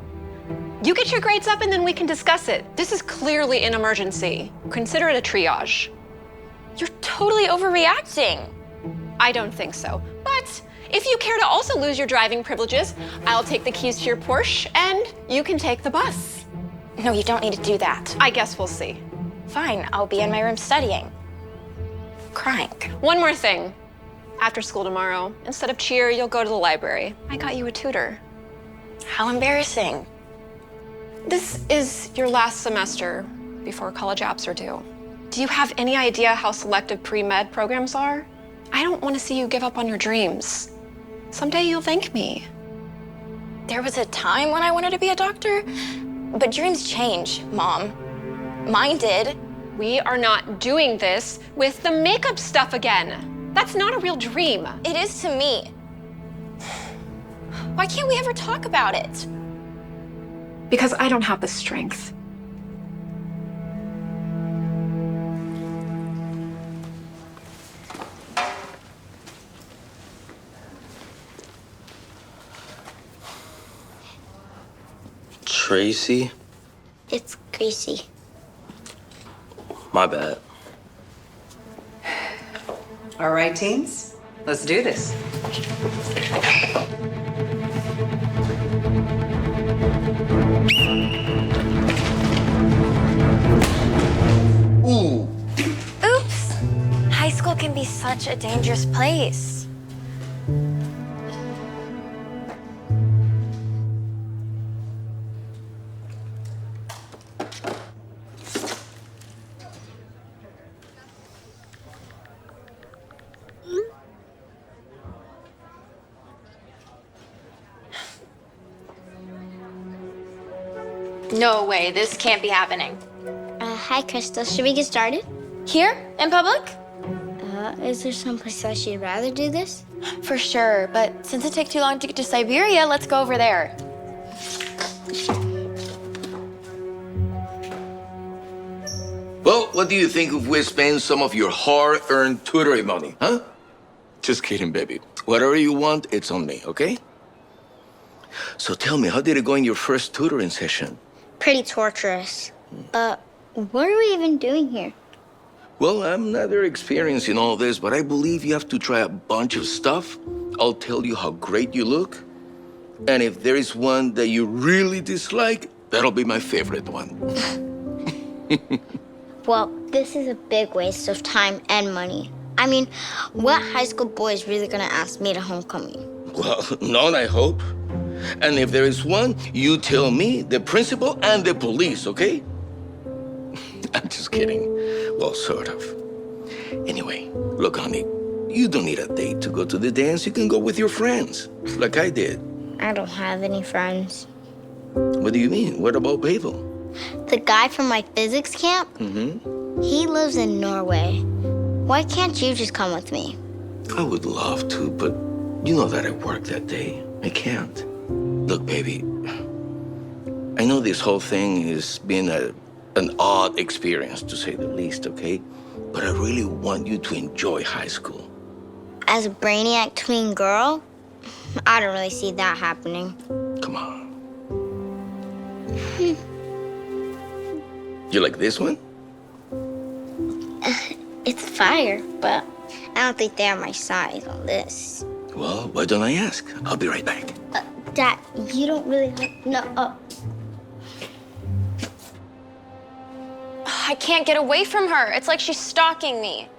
You get your grades up and then we can discuss it. This is clearly an emergency. Consider it a triage. You're totally overreacting. I don't think so. But if you care to also lose your driving privileges, I'll take the keys to your Porsche and you can take the bus. No, you don't need to do that. I guess we'll see. Fine, I'll be in my room studying. Crying. One more thing. After school tomorrow, instead of cheer, you'll go to the library. I got you a tutor. How embarrassing. This is your last semester before college apps are due. Do you have any idea how selective pre-med programs are? I don't want to see you give up on your dreams. Someday you'll thank me. There was a time when I wanted to be a doctor, but dreams change, Mom. Mine did. We are not doing this with the makeup stuff again. That's not a real dream. It is to me. Why can't we ever talk about it? Because I don't have the strength. Tracy? It's Gracie. My bad. All right, teens, let's do this. Ooh. Oops. High school can be such a dangerous place. No way, this can't be happening. Hi, Crystal. Should we get started? Here? In public? Is there someplace else you'd rather do this? For sure, but since it takes too long to get to Siberia, let's go over there. Well, what do you think if we spend some of your hard-earned tutoring money, huh? Just kidding, baby. Whatever you want, it's on me, okay? So tell me, how did it go in your first tutoring session? Pretty torturous. What are we even doing here? Well, I'm not very experienced in all this, but I believe you have to try a bunch of stuff. I'll tell you how great you look. And if there is one that you really dislike, that'll be my favorite one. Well, this is a big waste of time and money. I mean, what high school boy is really gonna ask me to homecoming? Well, none, I hope. And if there is one, you tell me, the principal, and the police, okay? I'm just kidding. Well, sort of. Anyway, look, honey, you don't need a date to go to the dance. You can go with your friends, like I did. I don't have any friends. What do you mean? What about Mabel? The guy from my physics camp? Mm-hmm. He lives in Norway. Why can't you just come with me? I would love to, but you know that I work that day. I can't. Look, baby, I know this whole thing has been an odd experience, to say the least, okay? But I really want you to enjoy high school. As a brainiac tween girl, I don't really see that happening. Come on. You like this one? It's fire, but I don't think they have my size on this. Well, why don't I ask? I'll be right back. Dad, you don't really have... No, I can't get away from her. It's like she's stalking me.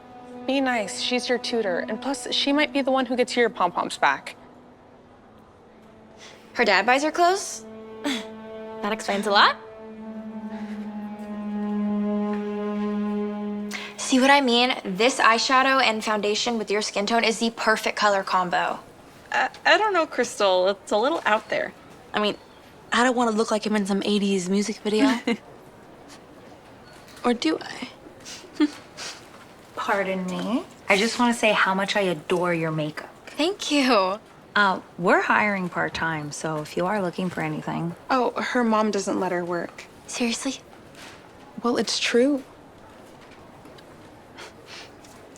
Be nice, she's your tutor. And plus, she might be the one who gets your pom-poms back. Her dad buys her clothes? That explains a lot. See what I mean? This eyeshadow and foundation with your skin tone is the perfect color combo. I don't know, Crystal. It's a little out there. I mean, I don't want to look like I'm in some 80s music video. Or do I? Pardon me. I just want to say how much I adore your makeup. Thank you. We're hiring part-time, so if you are looking for anything. Oh, her mom doesn't let her work. Seriously? Well, it's true.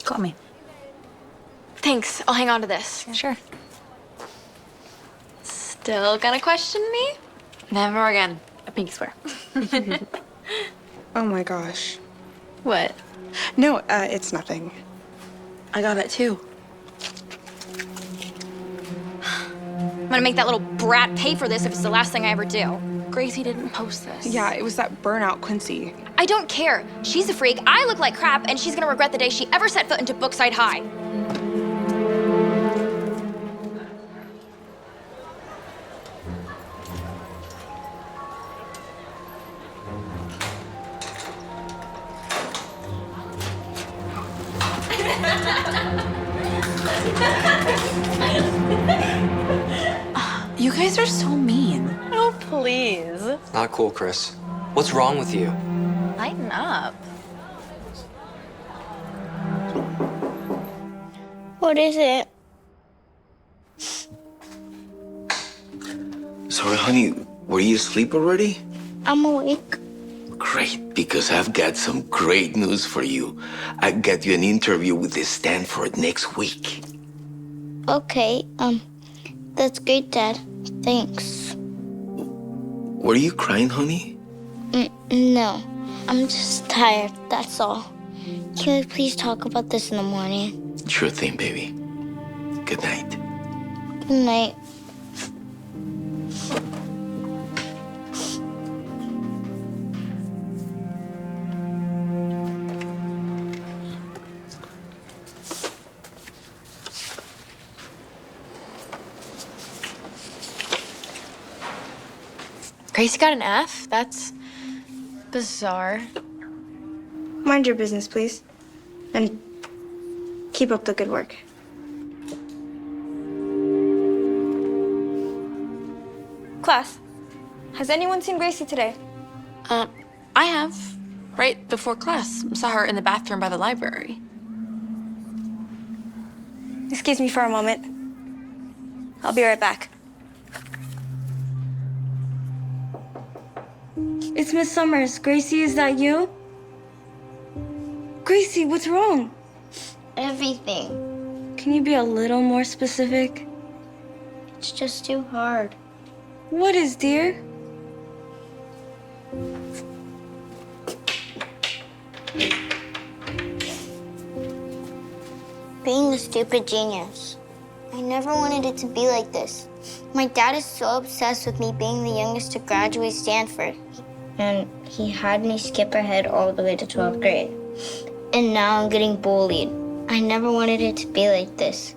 Call me. Thanks. I'll hang on to this. Sure. Still gonna question me? Never again. I pinky swear. Oh my gosh. What? No, it's nothing. I got it too. I'm gonna make that little brat pay for this if it's the last thing I ever do. Gracie didn't post this. Yeah, it was that burnout Quincy. I don't care. She's a freak, I look like crap, and she's gonna regret the day she ever set foot into Brookside High. You guys are so mean. Oh, please. Not cool, Chris. What's wrong with you? Lighten up. What is it? Honey, were you asleep already? I'm awake. Great, because I've got some great news for you. I got you an interview with the Stanford next week. Okay, that's great, Dad. Thanks. Were you crying, honey? No, I'm just tired, that's all. Can we please talk about this in the morning? Sure thing, baby. Good night. Good night. Gracie got an F? That's bizarre. Mind your business, please. And keep up the good work. Class, has anyone seen Gracie today? I have. Right before class. Saw her in the bathroom by the library. Excuse me for a moment. I'll be right back. It's Miss Summers. Gracie, is that you? Gracie, what's wrong? Everything. Can you be a little more specific? It's just too hard. What is, dear? Being a stupid genius. I never wanted it to be like this. My dad is so obsessed with me being the youngest to graduate Stanford. And he had me skip ahead all the way to 12th grade. And now I'm getting bullied. I never wanted it to be like this.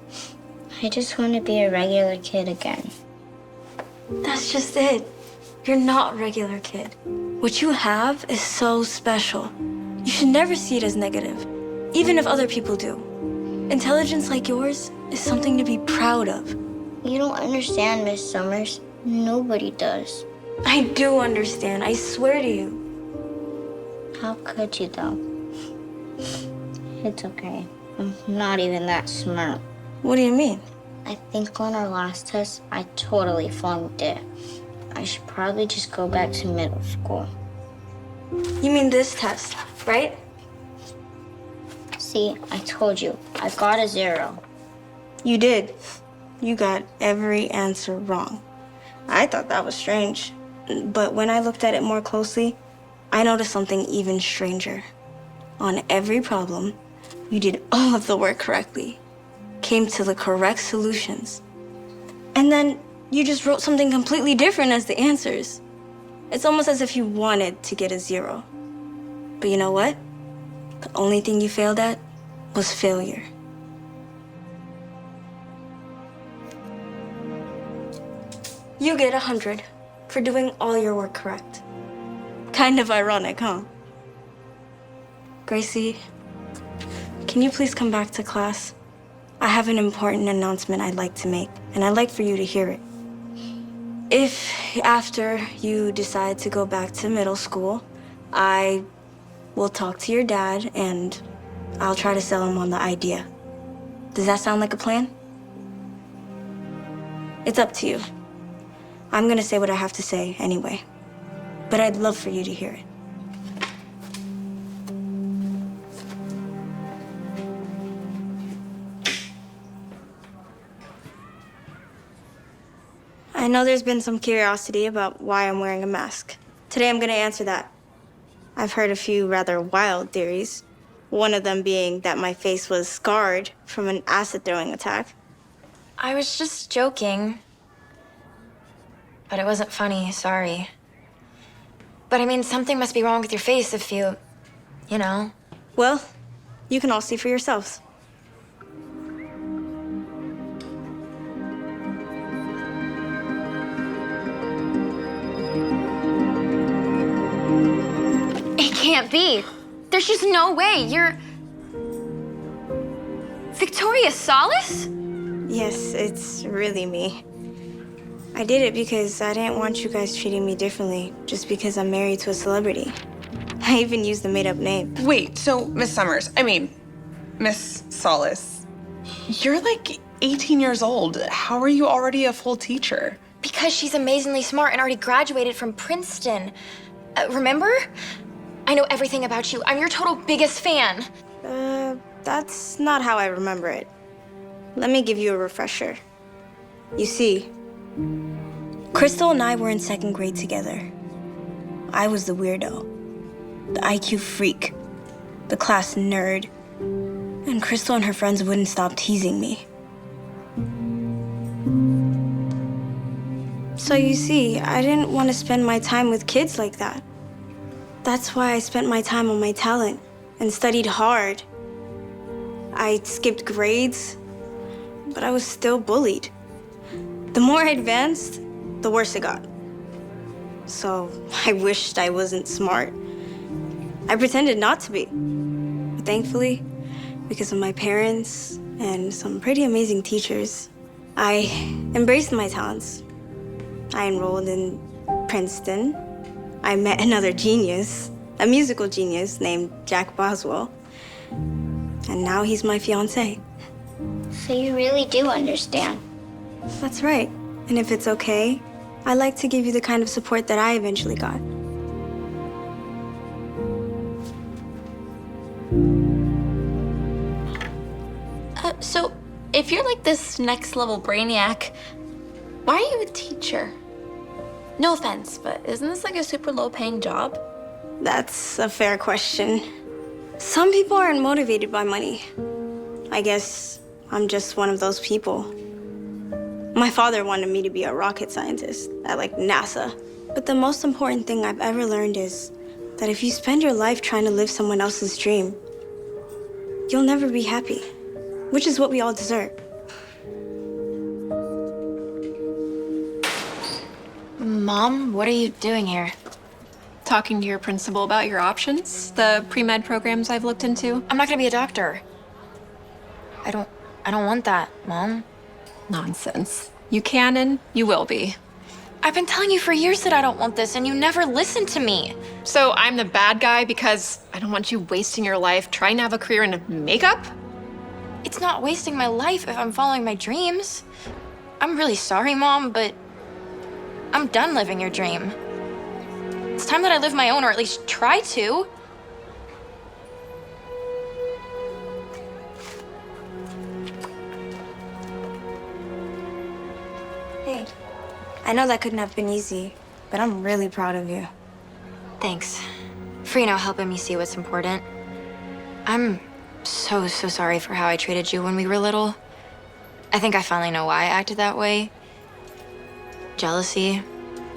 I just want to be a regular kid again. That's just it. You're not a regular kid. What you have is so special. You should never see it as negative, even if other people do. Intelligence like yours is something to be proud of. You don't understand, Miss Summers. Nobody does. I do understand, I swear to you. How could you, though? It's okay. I'm not even that smart. What do you mean? I think on our last test, I totally flunked it. I should probably just go back to middle school. You mean this test, right? See, I told you, I got a 0. You did. You got every answer wrong. I thought that was strange. But when I looked at it more closely, I noticed something even stranger. On every problem, you did all of the work correctly, came to the correct solutions. And then you just wrote something completely different as the answers. It's almost as if you wanted to get a 0. But you know what? The only thing you failed at was failure. You get 100 for doing all your work correct. Kind of ironic, huh? Gracie, can you please come back to class? I have an important announcement I'd like to make, and I'd like for you to hear it. If after you decide to go back to middle school, I will talk to your dad and I'll try to sell him on the idea. Does that sound like a plan? It's up to you. I'm gonna say what I have to say anyway, but I'd love for you to hear it. I know there's been some curiosity about why I'm wearing a mask. Today I'm gonna answer that. I've heard a few rather wild theories, one of them being that my face was scarred from an acid throwing attack. I was just joking. But it wasn't funny, sorry. But I mean, something must be wrong with your face if you know. Well, you can all see for yourselves. It can't be. There's just no way. You're Victoria Solace? Yes, it's really me. I did it because I didn't want you guys treating me differently just because I'm married to a celebrity. I even used a made-up name. Wait, so Miss Summers, Miss Solace, you're like 18 years old. How are you already a full teacher? Because she's amazingly smart and already graduated from Princeton. Remember? I know everything about you. I'm your total biggest fan. That's not how I remember it. Let me give you a refresher. You see, Crystal and I were in 2nd grade together. I was the weirdo, the IQ freak, the class nerd, and Crystal and her friends wouldn't stop teasing me. So you see, I didn't want to spend my time with kids like that. That's why I spent my time on my talent and studied hard. I skipped grades, but I was still bullied. The more I advanced, the worse it got. So I wished I wasn't smart. I pretended not to be. But thankfully, because of my parents and some pretty amazing teachers, I embraced my talents. I enrolled in Princeton. I met another genius, a musical genius named Jack Boswell. And now he's my fiancé. So you really do understand. That's right. And if it's okay, I'd like to give you the kind of support that I eventually got. So if you're like this next level brainiac, why are you a teacher? No offense, but isn't this like a super low paying job? That's a fair question. Some people aren't motivated by money. I guess I'm just one of those people. My father wanted me to be a rocket scientist at like NASA. But the most important thing I've ever learned is that if you spend your life trying to live someone else's dream, you'll never be happy, which is what we all deserve. Mom, what are you doing here? Talking to your principal about your options, the pre-med programs I've looked into. I'm not gonna be a doctor. I don't want that, Mom. Nonsense. You can and you will be. I've been telling you for years that I don't want this, and you never listen to me. So I'm the bad guy because I don't want you wasting your life trying to have a career in makeup? It's not wasting my life if I'm following my dreams. I'm really sorry, Mom, but I'm done living your dream. It's time that I live my own, or at least try to. Hey, I know that couldn't have been easy, but I'm really proud of you. Thanks for, helping me see what's important. I'm so sorry for how I treated you when we were little. I think I finally know why I acted that way. Jealousy.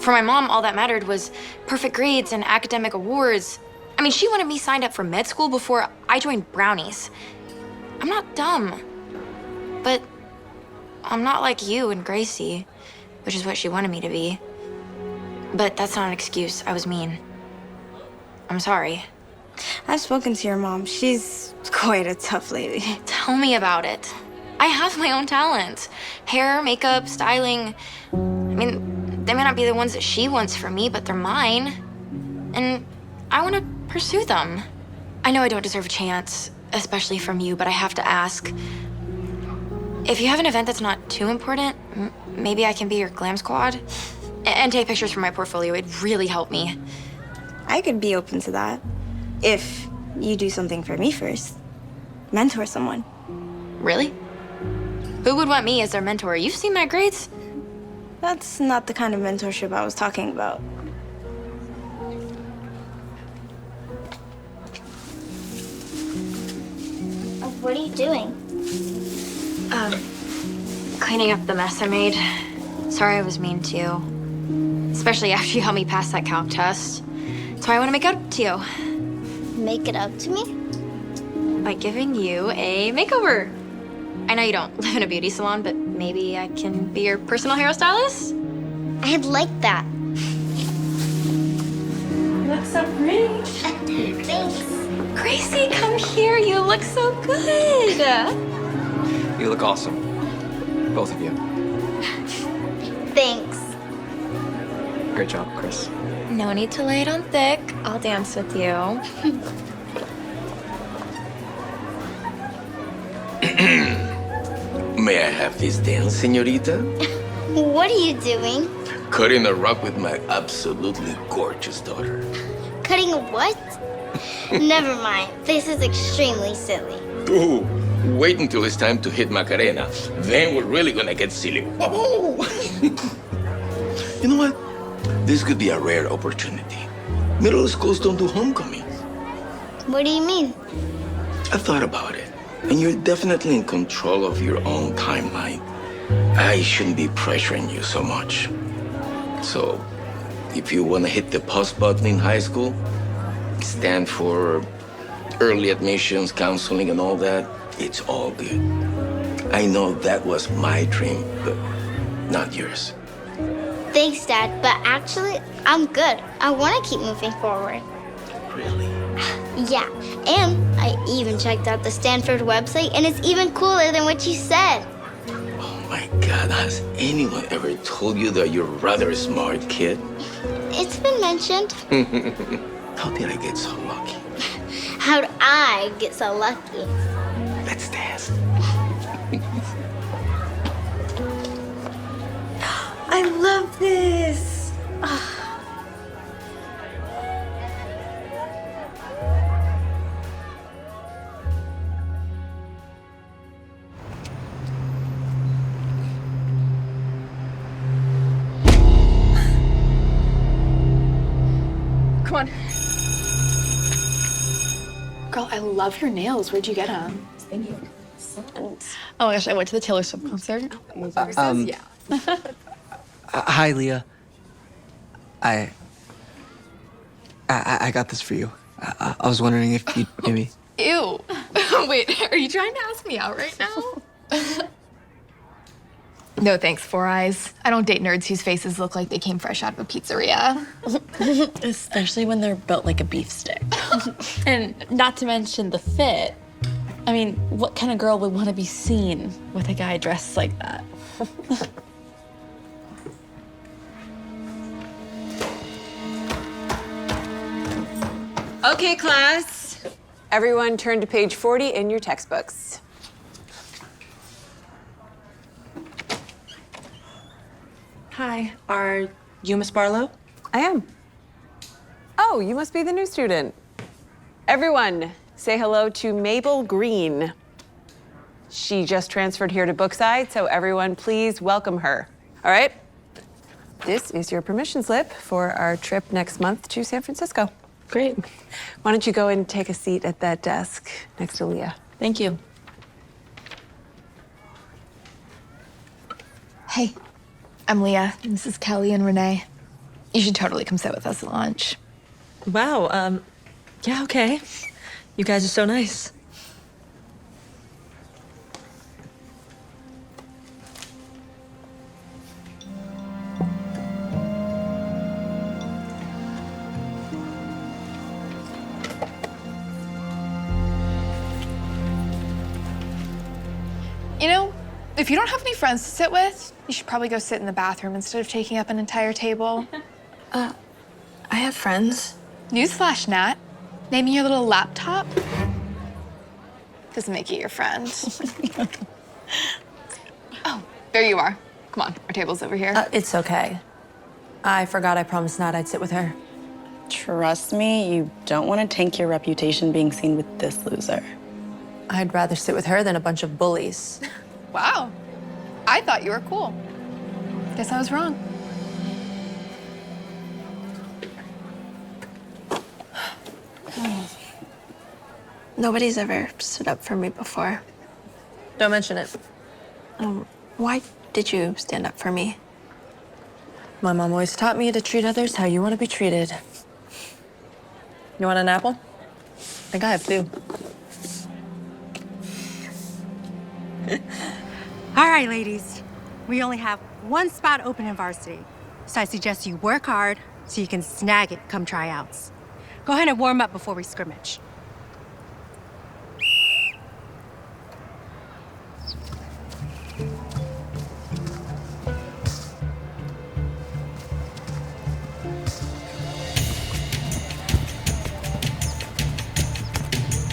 For my mom, all that mattered was perfect grades and academic awards. I mean, she wanted me signed up for med school before I joined Brownies. I'm not dumb, but I'm not like you and Gracie, which is what she wanted me to be. But that's not an excuse. I was mean. I'm sorry. I've spoken to your mom. She's quite a tough lady. Tell me about it. I have my own talent. Hair, makeup, styling. I mean, they may not be the ones that she wants for me, but they're mine. And I want to pursue them. I know I don't deserve a chance, especially from you, but I have to ask. If you have an event that's not too important, maybe I can be your glam squad and take pictures for my portfolio. It'd really help me. I could be open to that. If you do something for me first. Mentor someone. Really? Who would want me as their mentor? You've seen my grades. That's not the kind of mentorship I was talking about. What are you doing? Cleaning up the mess I made. Sorry I was mean to you. Especially after you helped me pass that calc test. That's why I want to make it up to you. Make it up to me? By giving you a makeover. I know you don't live in a beauty salon, but maybe I can be your personal hairstylist? I'd like that. You look so pretty. Thanks. Gracie, come here. You look so good. You look awesome. Both of you. Thanks. Great job, Chris. No need to lay it on thick. I'll dance with you. May I have this dance, señorita? What are you doing? Cutting a rug with my absolutely gorgeous daughter. Cutting a what? Never mind. This is extremely silly. Ooh, wait until it's time to hit Macarena. Then we're really gonna get silly. Whoa! You know what? This could be a rare opportunity. Middle schools don't do homecoming. What do you mean? I thought about it, and you're definitely in control of your own timeline. I shouldn't be pressuring you so much. So, if you want to hit the pause button in high school, stand for early admissions, counseling, and all that, it's all good. I know that was my dream, but not yours. Thanks, Dad, but actually, I'm good. I want to keep moving forward. Really? Yeah, and I even checked out the Stanford website, and it's even cooler than what you said. Oh my God, has anyone ever told you that you're a rather smart kid? It's been mentioned. How did I get so lucky? How'd I get so lucky? Let's dance. I love this. Come on. Girl, I love your nails. Where'd you get them? Thank you. Oh my gosh, I went to the Taylor Swift concert. Yeah. Hi, Leah. I got this for you. I was wondering if you'd maybe... Ew. Wait, are you trying to ask me out right now? No thanks, Four Eyes. I don't date nerds whose faces look like they came fresh out of a pizzeria. Especially when they're built like a beef stick. And not to mention the fit. I mean, what kind of girl would want to be seen with a guy dressed like that? Okay, class. Everyone turn to page 40 in your textbooks. Hi, are you Miss Barlow? I am. Oh, you must be the new student. Everyone, say hello to Mabel Green. She just transferred here to Bookside, so everyone please welcome her. All right? This is your permission slip for our trip next month to San Francisco. Great. Why don't you go and take a seat at that desk next to Leah? Thank you. Hey, I'm Leah. This is Kelly and Renee. You should totally come sit with us at lunch. Wow, yeah, okay. You guys are so nice. You know, if you don't have any friends to sit with, you should probably go sit in the bathroom instead of taking up an entire table. I have friends. Newsflash, Nat. Naming your little laptop doesn't make you your friend. Oh, there you are. Come on, our table's over here. It's okay. I forgot I promised Nat I'd sit with her. Trust me, you don't want to tank your reputation being seen with this loser. I'd rather sit with her than a bunch of bullies. Wow. I thought you were cool. Guess I was wrong. Nobody's ever stood up for me before. Don't mention it. Why did you stand up for me? My mom always taught me to treat others how you want to be treated. You want an apple? I think I have two. All right, ladies. We only have one spot open in Varsity, so I suggest you work hard so you can snag it come tryouts. Go ahead and warm up before we scrimmage.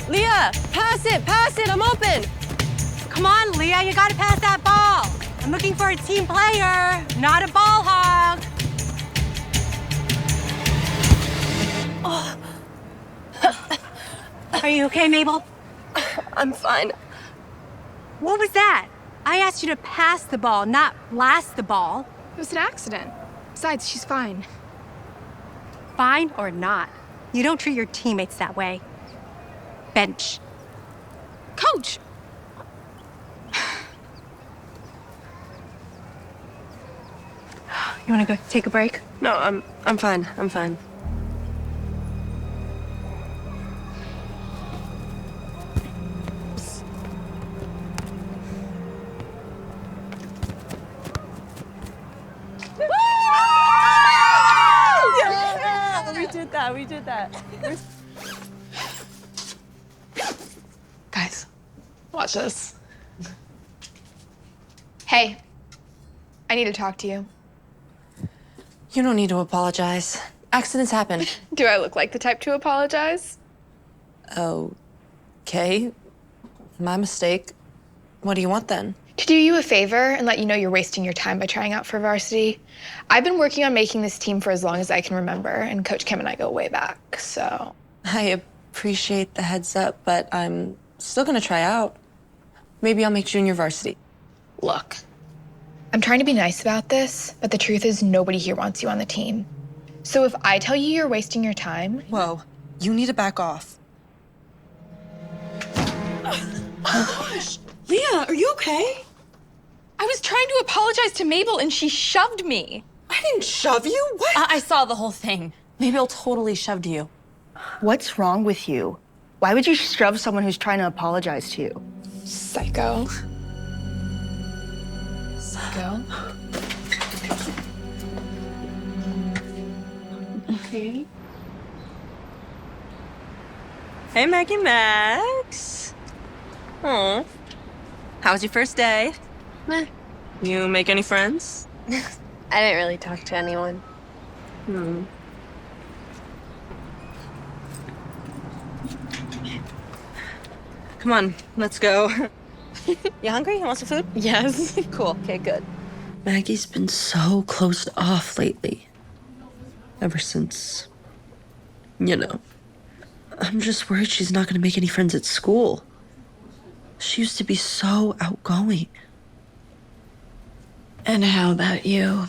Leah, pass it, I'm open. Come on, Leah, you gotta pass that ball. I'm looking for a team player, not a ball hog. Oh. Are you okay, Mabel? I'm fine. What was that? I asked you to pass the ball, not blast the ball. It was an accident. Besides, she's fine. Fine or not, you don't treat your teammates that way. Bench. Coach! You wanna go take a break? No, I'm fine. I'm fine. Yeah, we did that. Guys, watch this. Hey, I need to talk to you. You don't need to apologize. Accidents happen. Do I look like the type to apologize? Okay. My mistake. What do you want then? To do you a favor and let you know you're wasting your time by trying out for varsity. I've been working on making this team for as long as I can remember, and Coach Kim and I go way back, so. I appreciate the heads up, but I'm still gonna try out. Maybe I'll make junior varsity. Look, I'm trying to be nice about this, but the truth is nobody here wants you on the team. So if I tell you you're wasting your time. Whoa, you need to back off. Oh gosh. Leah, are you okay? I was trying to apologize to Mabel and she shoved me. I didn't shove you. What? I saw the whole thing. Mabel totally shoved you. What's wrong with you? Why would you shove someone who's trying to apologize to you? Psycho. Psycho. Okay. Hey, Maggie Max. Aw. How was your first day? Meh. You make any friends? I didn't really talk to anyone. Come on, let's go. You hungry? You want some food? Yes. Cool. Okay, good. Maggie's been so closed off lately. Ever since, I'm just worried she's not going to make any friends at school. She used to be so outgoing. And how about you?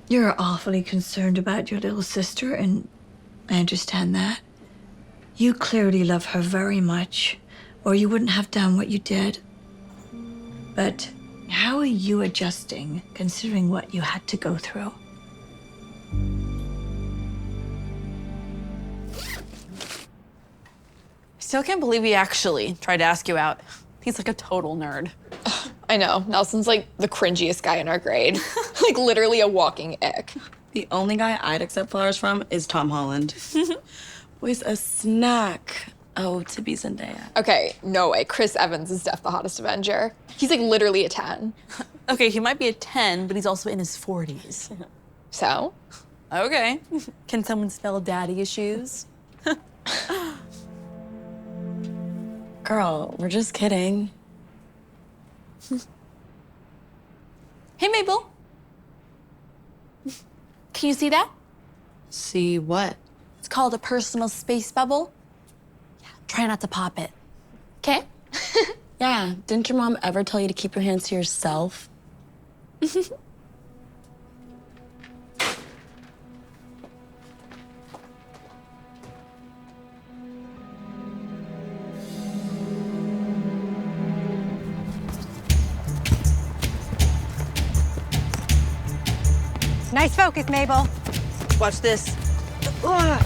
You're awfully concerned about your little sister, and I understand that. You clearly love her very much, or you wouldn't have done what you did. But how are you adjusting, considering what you had to go through? Still can't believe he actually tried to ask you out. He's like a total nerd. I know. Nelson's like the cringiest guy in our grade. Like literally a walking ick. The only guy I'd accept flowers from is Tom Holland. With a snack. Oh, to be Zendaya. Okay, no way. Chris Evans is Def the hottest Avenger. He's like literally a 10. Okay, he might be a 10, but he's also in his 40s. So? Okay. Can someone spell daddy issues? Girl, we're just kidding. Hey, Mabel. Can you see that? See what? It's called a personal space bubble. Yeah, try not to pop it. Okay? Yeah, didn't your mom ever tell you to keep your hands to yourself? Nice focus, Mabel. Watch this. Yeah.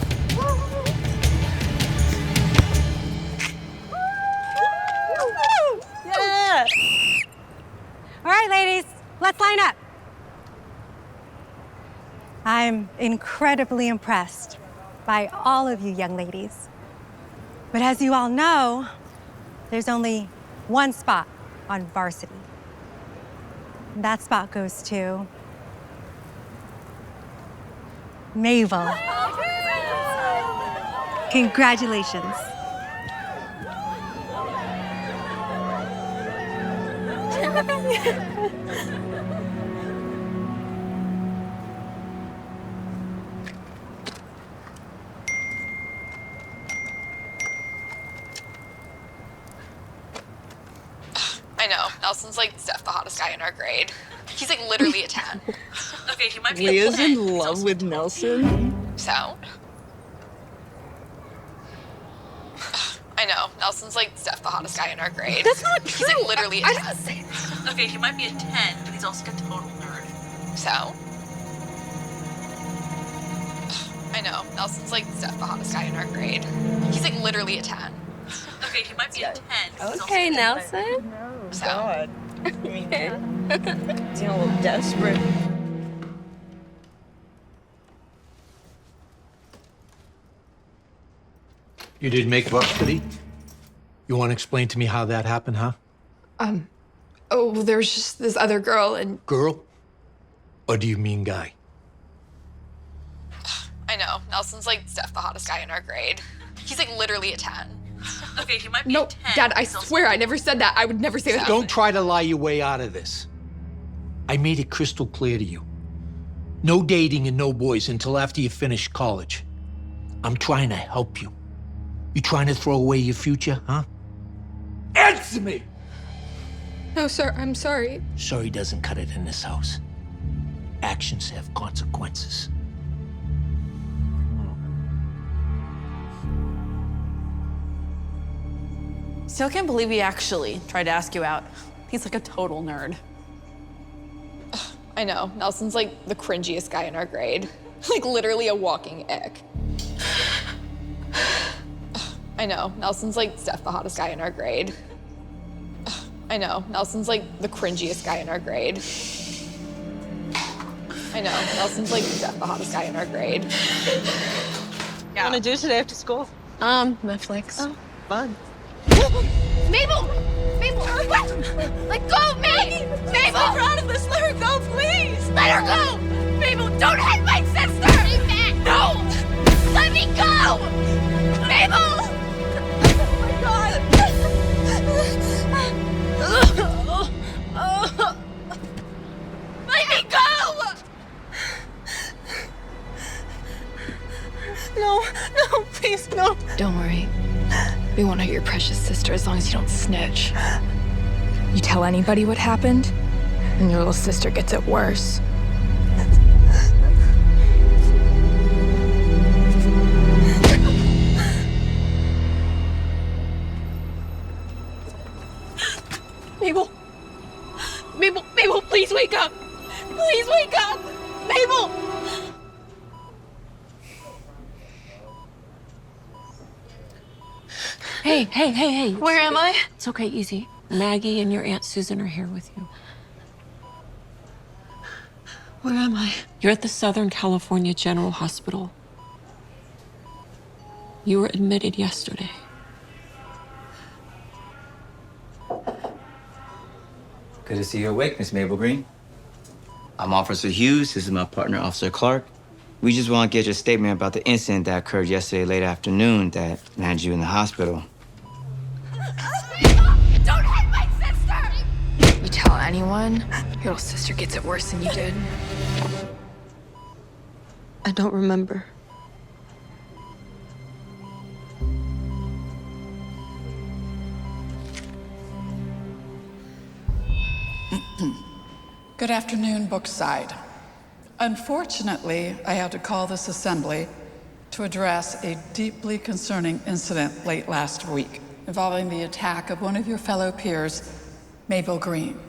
All right, ladies, let's line up. I'm incredibly impressed by all of you young ladies. But as you all know, there's only one spot on varsity. And that spot goes to Mabel. Congratulations. I know. Nelson's like Steph, the hottest guy in our grade. He's like literally a 10. Okay, he might be Leah's a 10. in love with Nelson. So? I know. Nelson's like Steph, the hottest guy in our grade. That's not He's true. like literally a 10. I didn't say that. Okay, he might be a 10, but he's also a total nerd. So? I know. Nelson's like Steph, the hottest guy in our grade. He's like literally a 10. Okay, he might be a 10. Okay, Nelson. So? God. I mean, it's a little desperate. You did make Varsity? You want to explain to me how that happened, huh? Oh, well, there was just this other girl, and Girl? Or do you mean guy? I know. Nelson's like Steph, the hottest guy in our grade. He's like literally a 10. Okay, he might be a 10. Dad, I swear I never said that. I would never say that. Don't try to lie your way out of this. I made it crystal clear to you. No dating and no boys until after you finish college. I'm trying to help you. You trying to throw away your future, huh? Answer me! No, sir, I'm sorry. Sorry doesn't cut it in this house. Actions have consequences. Still can't believe he actually tried to ask you out. He's like a total nerd. I know. Nelson's like the cringiest guy in our grade. Like literally a walking ick. I know. Nelson's like Steph, the hottest guy in our grade. I know. Nelson's like the cringiest guy in our grade. I know. Nelson's like Steph, the hottest guy in our grade. Yeah. What want to do today after school? Netflix. Oh, fun. Mabel! Mabel, what? Let go of me! Mabel! I'm proud of this. Let her go, please. Let her go! Mabel, don't hit my sister! No! Let me go! Mabel! Oh my God! Let me go! No, no, please, no. Don't worry. We won't hurt your precious sister as long as you don't snitch. You tell anybody what happened, and your little sister gets it worse. Mabel. Mabel, please wake up. Please wake up. Mabel. Hey. Where am I? It's okay, easy. Maggie and your Aunt Susan are here with you. Where am I? You're at the Southern California General Hospital. You were admitted yesterday. Good to see you awake, Miss Mabel Green. I'm Officer Hughes. This is my partner, Officer Clark. We just want to get your statement about the incident that occurred yesterday late afternoon that landed you in the hospital. Don't hit my sister! You tell anyone, your little sister gets it worse than you did. I don't remember. Good afternoon, Brookside. Unfortunately, I had to call this assembly to address a deeply concerning incident late last week involving the attack of one of your fellow peers, Mabel Green.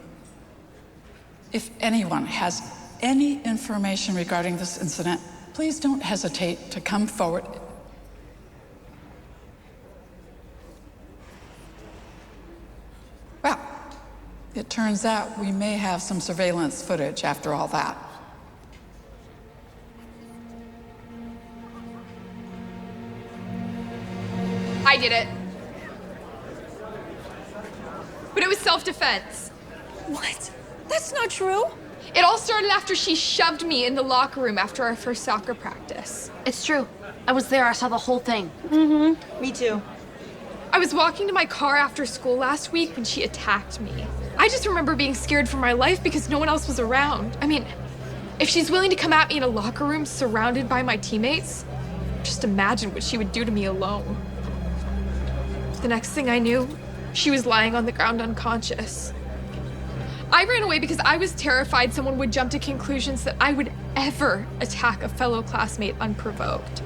If anyone has any information regarding this incident, please don't hesitate to come forward. Well, it turns out we may have some surveillance footage after all that. I did it. But it was self-defense. What? That's not true. It all started after she shoved me in the locker room after our first soccer practice. It's true. I was there. I saw the whole thing. Mm-hmm. Me too. I was walking to my car after school last week when she attacked me. I just remember being scared for my life because no one else was around. I mean, if she's willing to come at me in a locker room surrounded by my teammates, just imagine what she would do to me alone. The next thing I knew, she was lying on the ground unconscious. I ran away because I was terrified someone would jump to conclusions that I would ever attack a fellow classmate unprovoked.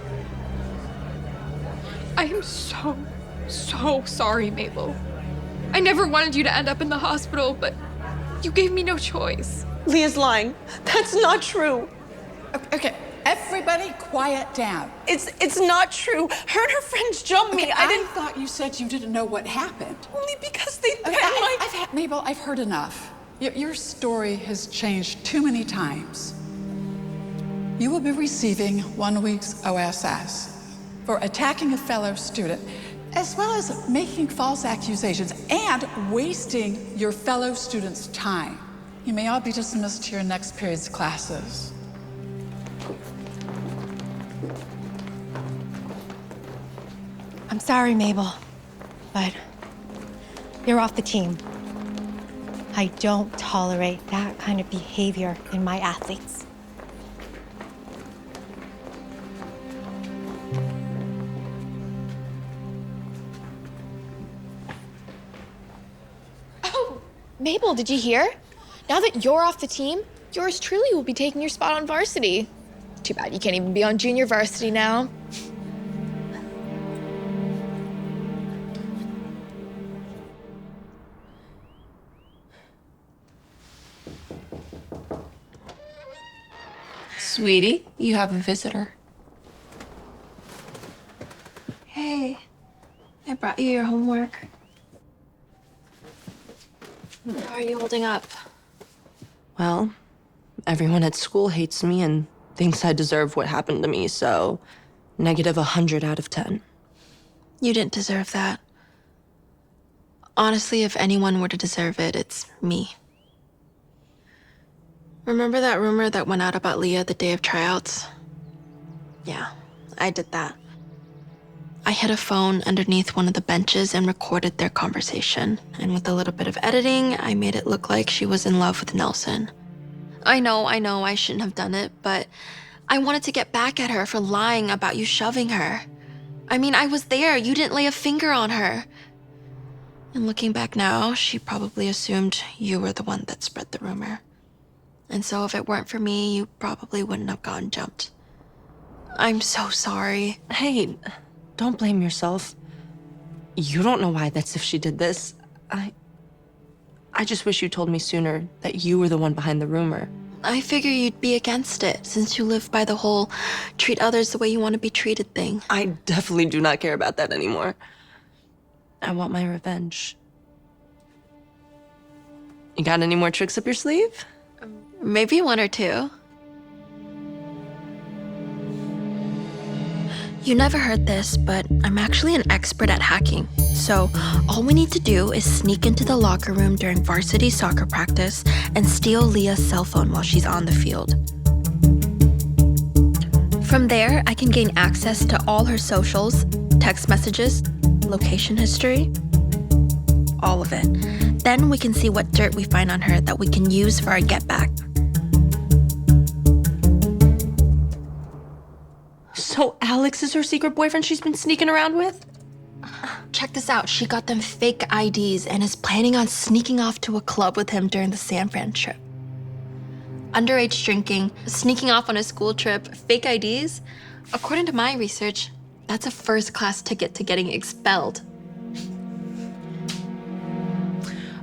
I am so sorry, Mabel. I never wanted you to end up in the hospital, but you gave me no choice. Leah's lying. That's not true. Okay, everybody quiet down. It's not true. Her and her friends jumped me. Okay, I thought you said you didn't know what happened. Only because they Mabel, I've heard enough. Your story has changed too many times. You will be receiving 1 week's OSS for attacking a fellow student, as well as making false accusations and wasting your fellow students' time. You may all be dismissed to your next period's classes. I'm sorry, Mabel, but you're off the team. I don't tolerate that kind of behavior in my athletes. Oh, Mabel, did you hear? Now that you're off the team, yours truly will be taking your spot on varsity. Too bad you can't even be on junior varsity now. Sweetie, you have a visitor. Hey, I brought you your homework. How are you holding up? Well, everyone at school hates me and thinks I deserve what happened to me, so negative 100 out of 10. You didn't deserve that. Honestly, if anyone were to deserve it, it's me. Remember that rumor that went out about Leah the day of tryouts? Yeah, I did that. I hid a phone underneath one of the benches and recorded their conversation. And with a little bit of editing, I made it look like she was in love with Nelson. I know, I shouldn't have done it, but I wanted to get back at her for lying about you shoving her. I mean, I was there. You didn't lay a finger on her. And looking back now, she probably assumed you were the one that spread the rumor. And so if it weren't for me, you probably wouldn't have gotten jumped. I'm so sorry. Hey, don't blame yourself. You don't know why that's if she did this. I just wish you told me sooner that you were the one behind the rumor. I figure you'd be against it, since you live by the whole treat others the way you want to be treated thing. I definitely do not care about that anymore. I want my revenge. You got any more tricks up your sleeve? Maybe one or two. You never heard this, but I'm actually an expert at hacking. So all we need to do is sneak into the locker room during varsity soccer practice and steal Leah's cell phone while she's on the field. From there, I can gain access to all her socials, text messages, location history, all of it. Then we can see what dirt we find on her that we can use for our get back. So Alex is her secret boyfriend she's been sneaking around with? Check this out. She got them fake IDs and is planning on sneaking off to a club with him during the San Fran trip. Underage drinking, sneaking off on a school trip, fake IDs. According to my research, that's a first-class ticket to getting expelled.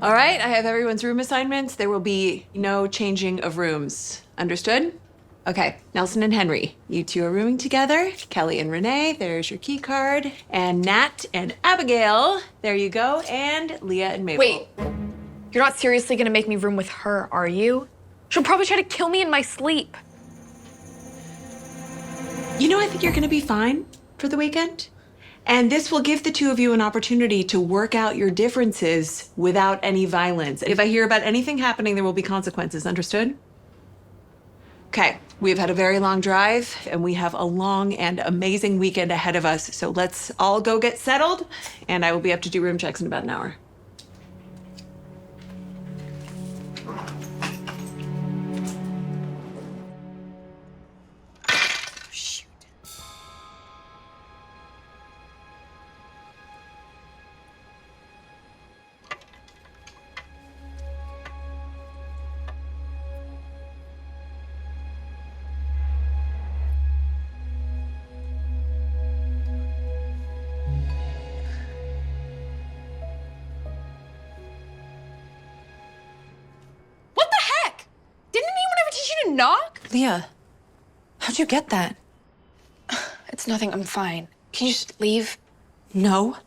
All right, I have everyone's room assignments. There will be no changing of rooms. Understood? Okay, Nelson and Henry, you two are rooming together. Kelly and Renee, there's your key card. And Nat and Abigail, there you go. And Leah and Mabel. Wait, you're not seriously gonna make me room with her, are you? She'll probably try to kill me in my sleep. You know, I think you're gonna be fine for the weekend. And this will give the two of you an opportunity to work out your differences without any violence. If I hear about anything happening, there will be consequences, understood? Okay, we've had a very long drive and we have a long and amazing weekend ahead of us. So let's all go get settled and I will be up to do room checks in about an hour. knock? Leah, how'd you get that? It's nothing, I'm fine. Can you just leave? No,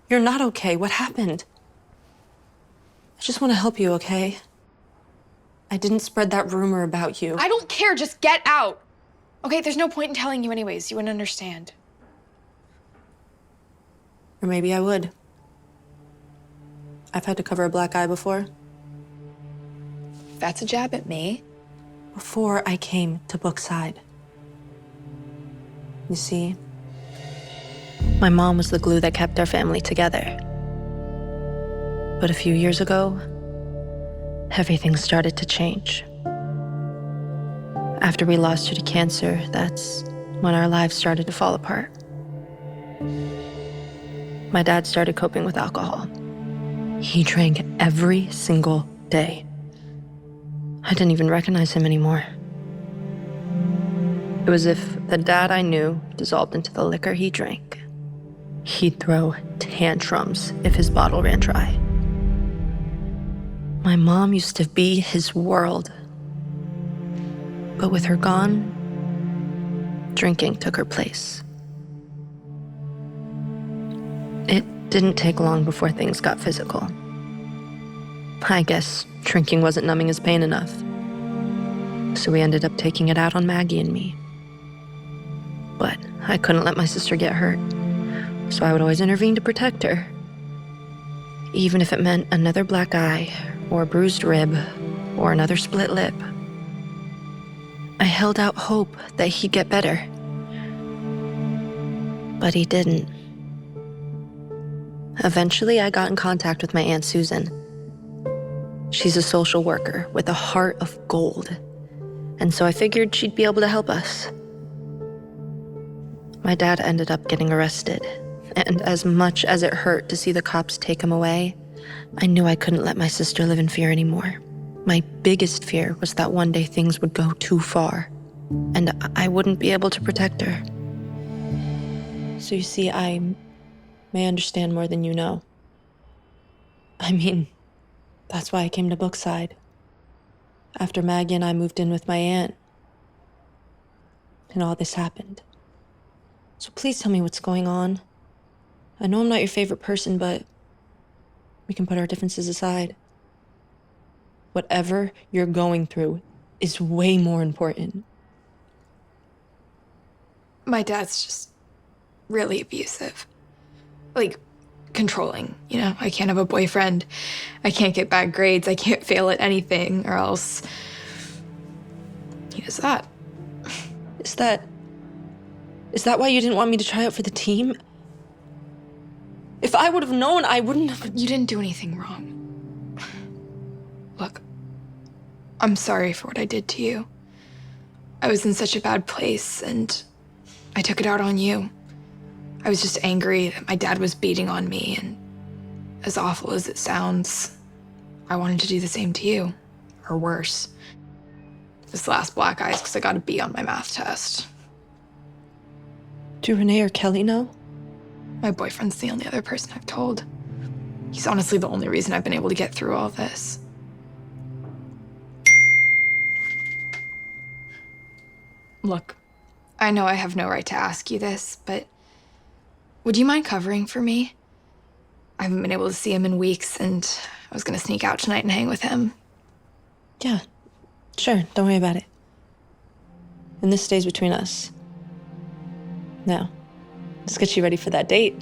you're not okay. What happened? I just want to help you, okay? I didn't spread that rumor about you. I don't care, just get out. Okay, there's no point in telling you anyways, you wouldn't understand. Or maybe I would. I've had to cover a black eye before. That's a jab at me. Before I came to Brookside. You see, my mom was the glue that kept our family together. But a few years ago, everything started to change. After we lost her to cancer, that's when our lives started to fall apart. My dad started coping with alcohol. He drank every single day. I didn't even recognize him anymore. It was as if the dad I knew dissolved into the liquor he drank. He'd throw tantrums if his bottle ran dry. My mom used to be his world. But with her gone, drinking took her place. It didn't take long before things got physical. I guess drinking wasn't numbing his pain enough. So we ended up taking it out on Maggie and me. But I couldn't let my sister get hurt, so I would always intervene to protect her. Even if it meant another black eye, or a bruised rib, or another split lip. I held out hope that he'd get better. But he didn't. Eventually, I got in contact with my Aunt Susan. She's a social worker with a heart of gold, and so I figured she'd be able to help us. My dad ended up getting arrested, and as much as it hurt to see the cops take him away, I knew I couldn't let my sister live in fear anymore. My biggest fear was that one day things would go too far, and I wouldn't be able to protect her. So you see, I may understand more than you know. I mean, that's why I came to Brookside. After Maggie and I moved in with my aunt, and all this happened. So please tell me what's going on. I know I'm not your favorite person, but we can put our differences aside. Whatever you're going through is way more important. My dad's just really abusive. Like, controlling, you know? I can't have a boyfriend. I can't get bad grades. I can't fail at anything, or else he does that. Is that why you didn't want me to try out for the team? If I would have known, I wouldn't have... You didn't do anything wrong. Look, I'm sorry for what I did to you. I was in such a bad place, and I took it out on you. I was just angry that my dad was beating on me, and as awful as it sounds, I wanted to do the same to you, or worse. This last black eye is because I got a B on my math test. Do Renee or Kelly know? My boyfriend's the only other person I've told. He's honestly the only reason I've been able to get through all this. Look, I know I have no right to ask you this, but would you mind covering for me? I haven't been able to see him in weeks, and I was gonna sneak out tonight and hang with him. Yeah, sure, don't worry about it. And this stays between us. Now, let's get you ready for that date.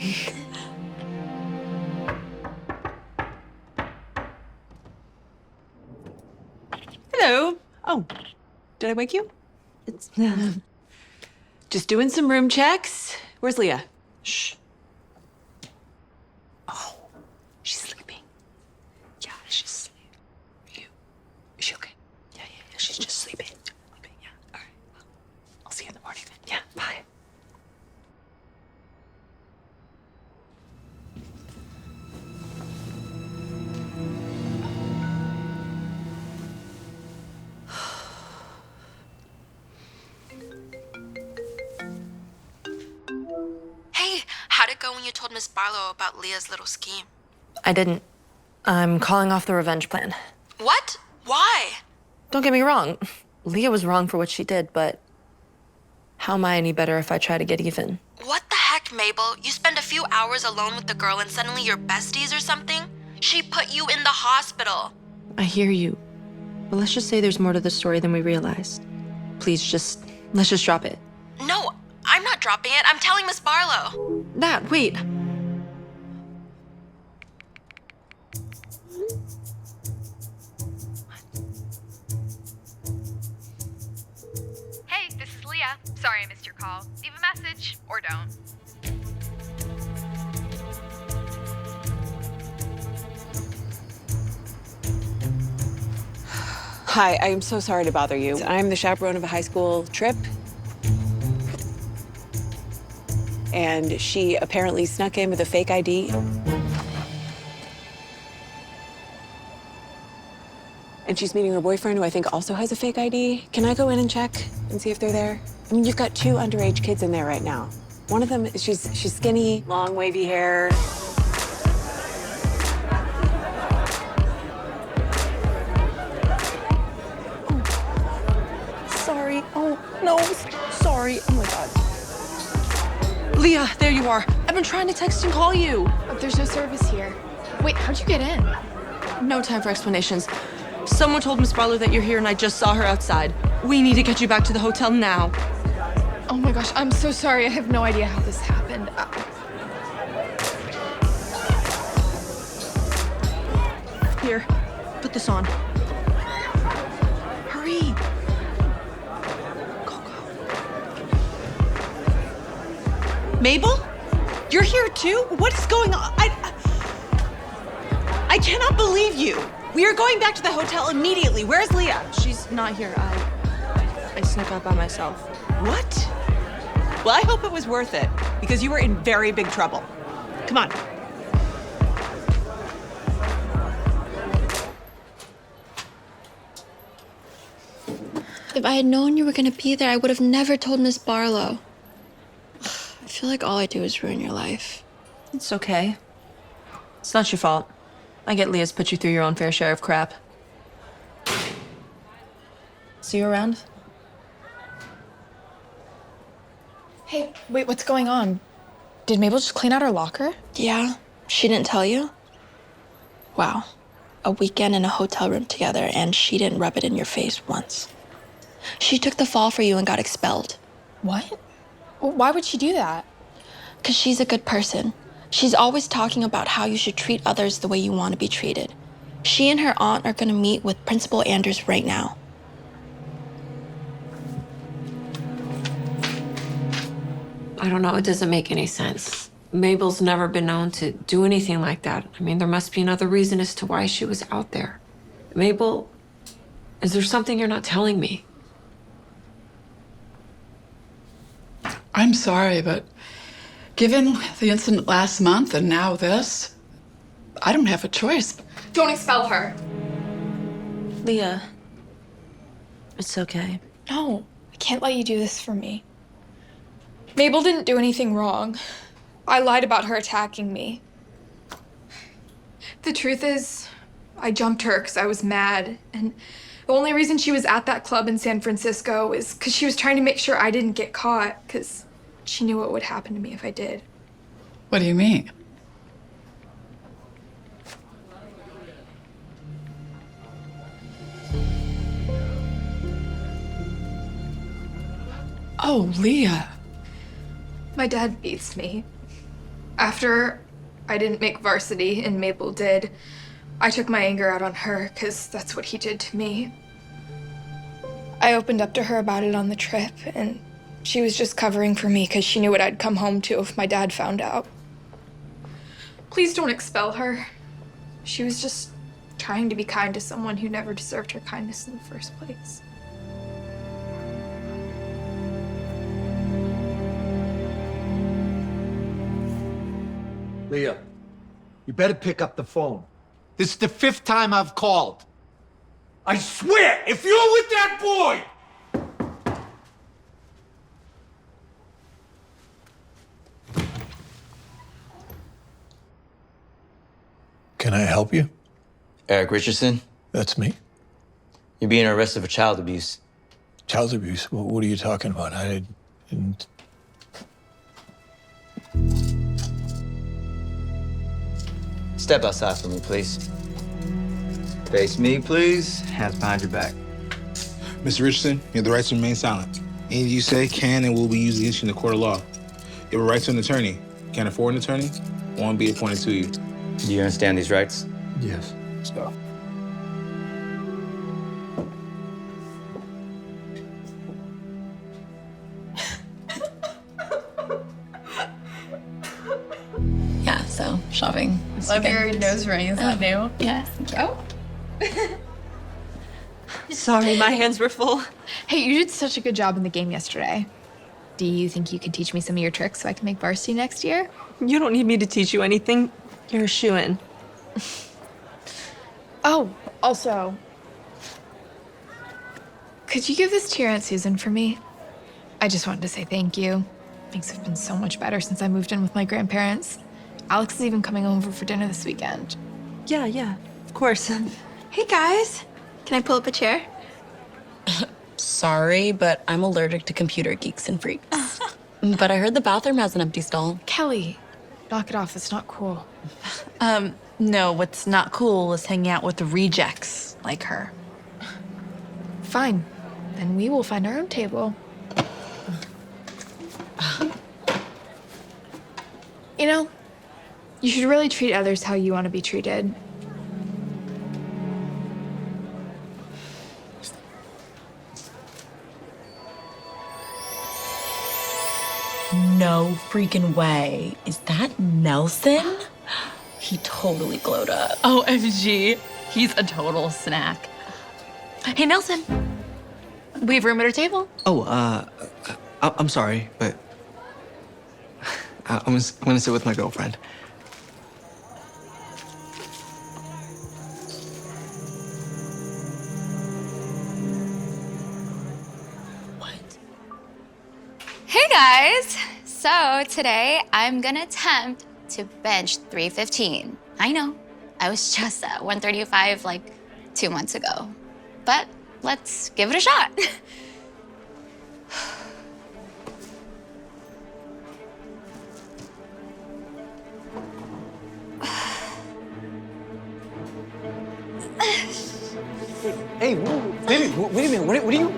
Hello. Oh, did I wake you? It's just doing some room checks. Where's Leah? Shh. Oh, she's sleeping. Yeah, she's sleeping. Is she okay? Yeah, she's just sleeping. Yeah, all right. Well, I'll see you in the morning then. Yeah, bye. Hey, how'd it go when you told Miss Barlow about Leah's little scheme? I didn't. I'm calling off the revenge plan. What? Why? Don't get me wrong. Leah was wrong for what she did, but how am I any better if I try to get even? What the heck, Mabel? You spend a few hours alone with the girl and suddenly you're besties or something? She put you in the hospital. I hear you. But let's just say there's more to the story than we realized. Please, let's just drop it. No, I'm not dropping it. I'm telling Miss Barlow. Nat, wait. Hey, this is Leah. Sorry I missed your call. Leave a message or don't. Hi, I am so sorry to bother you. I'm the chaperone of a high school trip. And she apparently snuck in with a fake ID. And she's meeting her boyfriend, who I think also has a fake ID. Can I go in and check and see if they're there? I mean, you've got 2 underage kids in there right now. One of them, she's skinny, long, wavy hair. Sorry. Oh, no. Sorry. Oh my God. Leah, there you are. I've been trying to text and call you. There's no service here. Wait, how'd you get in? No time for explanations. Someone told Miss Barlow that you're here and I just saw her outside. We need to get you back to the hotel now. Oh my gosh, I'm so sorry. I have no idea how this happened. Here, put this on. Hurry. Mabel? You're here too? What is going on? I cannot believe you. We are going back to the hotel immediately. Where's Leah? She's not here. I snuck out by myself. What? Well, I hope it was worth it, because you were in very big trouble. Come on. If I had known you were gonna be there, I would have never told Miss Barlow. I feel like all I do is ruin your life. It's okay. It's not your fault. I get Leah's put you through your own fair share of crap. See you around? Hey, wait, what's going on? Did Mabel just clean out her locker? Yeah, she didn't tell you? Wow. A weekend in a hotel room together and she didn't rub it in your face once. She took the fall for you and got expelled. What? Why would she do that? 'Cause she's a good person. She's always talking about how you should treat others the way you want to be treated. She and her aunt are gonna meet with Principal Anders right now. I don't know. It doesn't make any sense. Mabel's never been known to do anything like that. I mean, there must be another reason as to why she was out there. Mabel, is there something you're not telling me? I'm sorry, but given the incident last month and now this, I don't have a choice. Don't expel her. Leah, it's okay. No, I can't let you do this for me. Mabel didn't do anything wrong. I lied about her attacking me. The truth is, I jumped her because I was mad, and the only reason she was at that club in San Francisco is because she was trying to make sure I didn't get caught, because she knew what would happen to me if I did. What do you mean? Oh, Leah. My dad beats me. After I didn't make varsity and Mabel did, I took my anger out on her because that's what he did to me. I opened up to her about it on the trip, and she was just covering for me because she knew what I'd come home to if my dad found out. Please don't expel her. She was just trying to be kind to someone who never deserved her kindness in the first place. Leah, you better pick up the phone. This is the 5th time I've called. I swear, if you're with that boy! Can I help you? Eric Richardson? That's me. You're being arrested for child abuse. Child abuse? What are you talking about? I didn't... Step outside for me, please. Face me, please. Hands behind your back. Mr. Richardson, you have the right to remain silent. Anything you say can and will be used against you in the court of law. You have a right to an attorney. Can't afford an attorney? Won't be appointed to you. Do you understand these rights? Yes. Let's go. Yeah, so shopping. Love your nose ring. Is that new? Yes. Oh. Sorry, my hands were full. Hey, you did such a good job in the game yesterday. Do you think you could teach me some of your tricks so I can make varsity next year? You don't need me to teach you anything. You're a shoo-in. Oh, also, could you give this to your Aunt Susan for me? I just wanted to say thank you. Things have been so much better since I moved in with my grandparents. Alex is even coming over for dinner this weekend. Yeah, of course. Hey guys, can I pull up a chair? Sorry, but I'm allergic to computer geeks and freaks. But I heard the bathroom has an empty stall. Kelly, knock it off. That's not cool. No, what's not cool is hanging out with the rejects like her. Fine. Then we will find our own table. You know, you should really treat others how you want to be treated. No freaking way. Is that Nelson? He totally glowed up. OMG, he's a total snack. Hey, Nelson. We have room at our table? Oh, I'm sorry, but I'm gonna sit with my girlfriend. Hey guys! So today I'm gonna attempt to bench 315. I know, I was just at 135 like 2 months ago. But let's give it a shot. Hey, baby, wait a minute. What are you?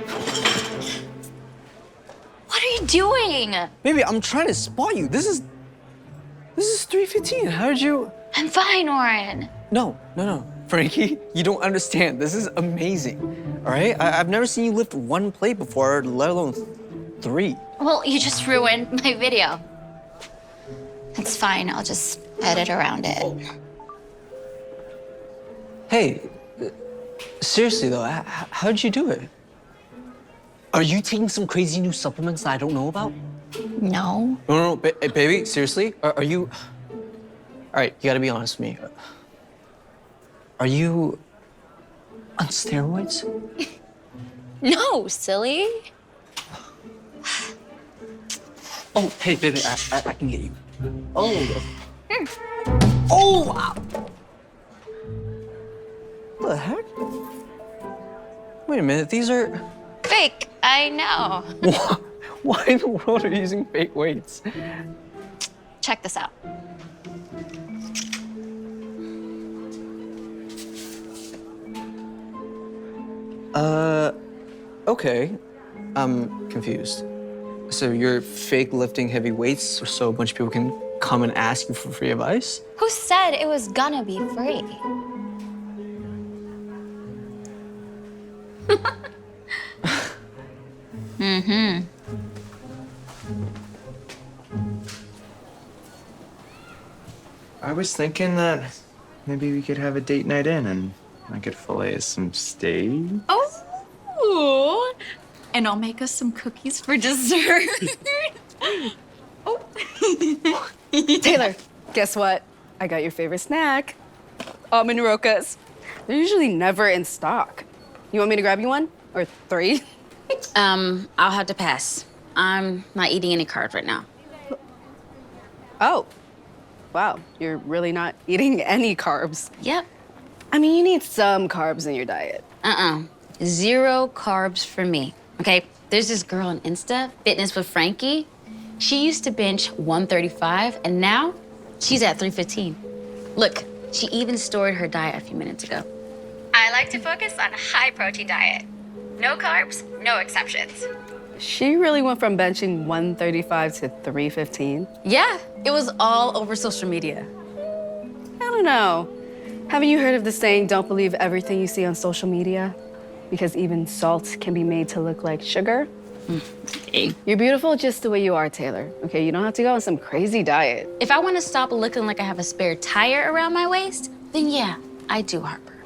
What are you doing? Baby, I'm trying to spot you. This is 315. How did you? I'm fine, Oren. No. Frankie, you don't understand. This is amazing. All right? I've never seen you lift one plate before, let alone 3. Well, you just ruined my video. It's fine, I'll just edit around it. Hey, seriously though, how'd you do it? Are you taking some crazy new supplements that I don't know about? No. No, baby, seriously? Are you... All right, you gotta be honest with me. Are you on steroids? No, silly. Oh, hey, baby, I can get you. Oh. Here. Oh, wow. What the heck? Wait a minute, these are... Fake, I know. Why in the world are you using fake weights? Check this out. Okay. I'm confused. So you're fake lifting heavy weights so a bunch of people can come and ask you for free advice? Who said it was gonna be free? Mm-hmm. I was thinking that maybe we could have a date night in and I could fillet some steak. Oh, and I'll make us some cookies for dessert. Taylor, guess what? I got your favorite snack. Almond rokas. They're usually never in stock. You want me to grab you one? Or 3? I'll have to pass. I'm not eating any carbs right now. Oh. Wow, you're really not eating any carbs. Yep. I mean, you need some carbs in your diet. 0 carbs for me. Okay, there's this girl on Insta, Fitness with Frankie. She used to bench 135, and now she's at 315. Look, she even stored her diet a few minutes ago. I like to focus on a high-protein diet. No carbs, no exceptions. She really went from benching 135 to 315. Yeah, it was all over social media. I don't know. Haven't you heard of the saying, don't believe everything you see on social media? Because even salt can be made to look like sugar. You're beautiful just the way you are, Taylor. Okay, you don't have to go on some crazy diet. If I want to stop looking like I have a spare tire around my waist, then yeah, I do Harper.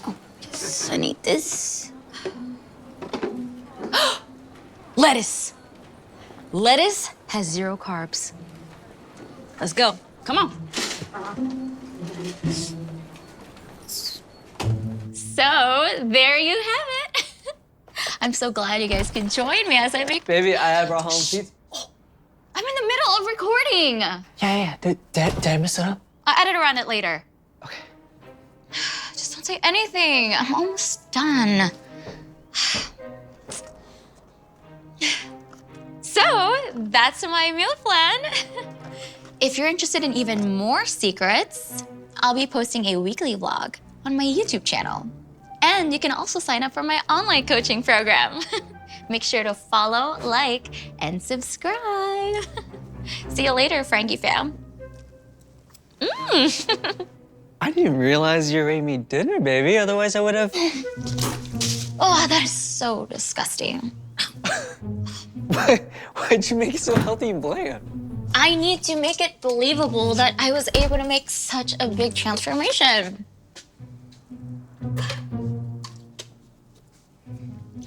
Oh, yes, I need this. Lettuce. Lettuce has 0 carbs. Let's go. Come on. So, there you have it. I'm so glad you guys could join me as I make... Baby, I brought home pizza. I'm in the middle of recording. Yeah. Did I mess it up? I'll edit around it later. Okay. Just don't say anything. I'm almost done. So, that's my meal plan. If you're interested in even more secrets, I'll be posting a weekly vlog on my YouTube channel. And you can also sign up for my online coaching program. Make sure to follow, like, and subscribe. See you later, Frankie fam. I didn't realize you made me dinner, baby. Otherwise, I would have... Oh, that is so disgusting. Why'd you make it so healthy and bland? I need to make it believable that I was able to make such a big transformation.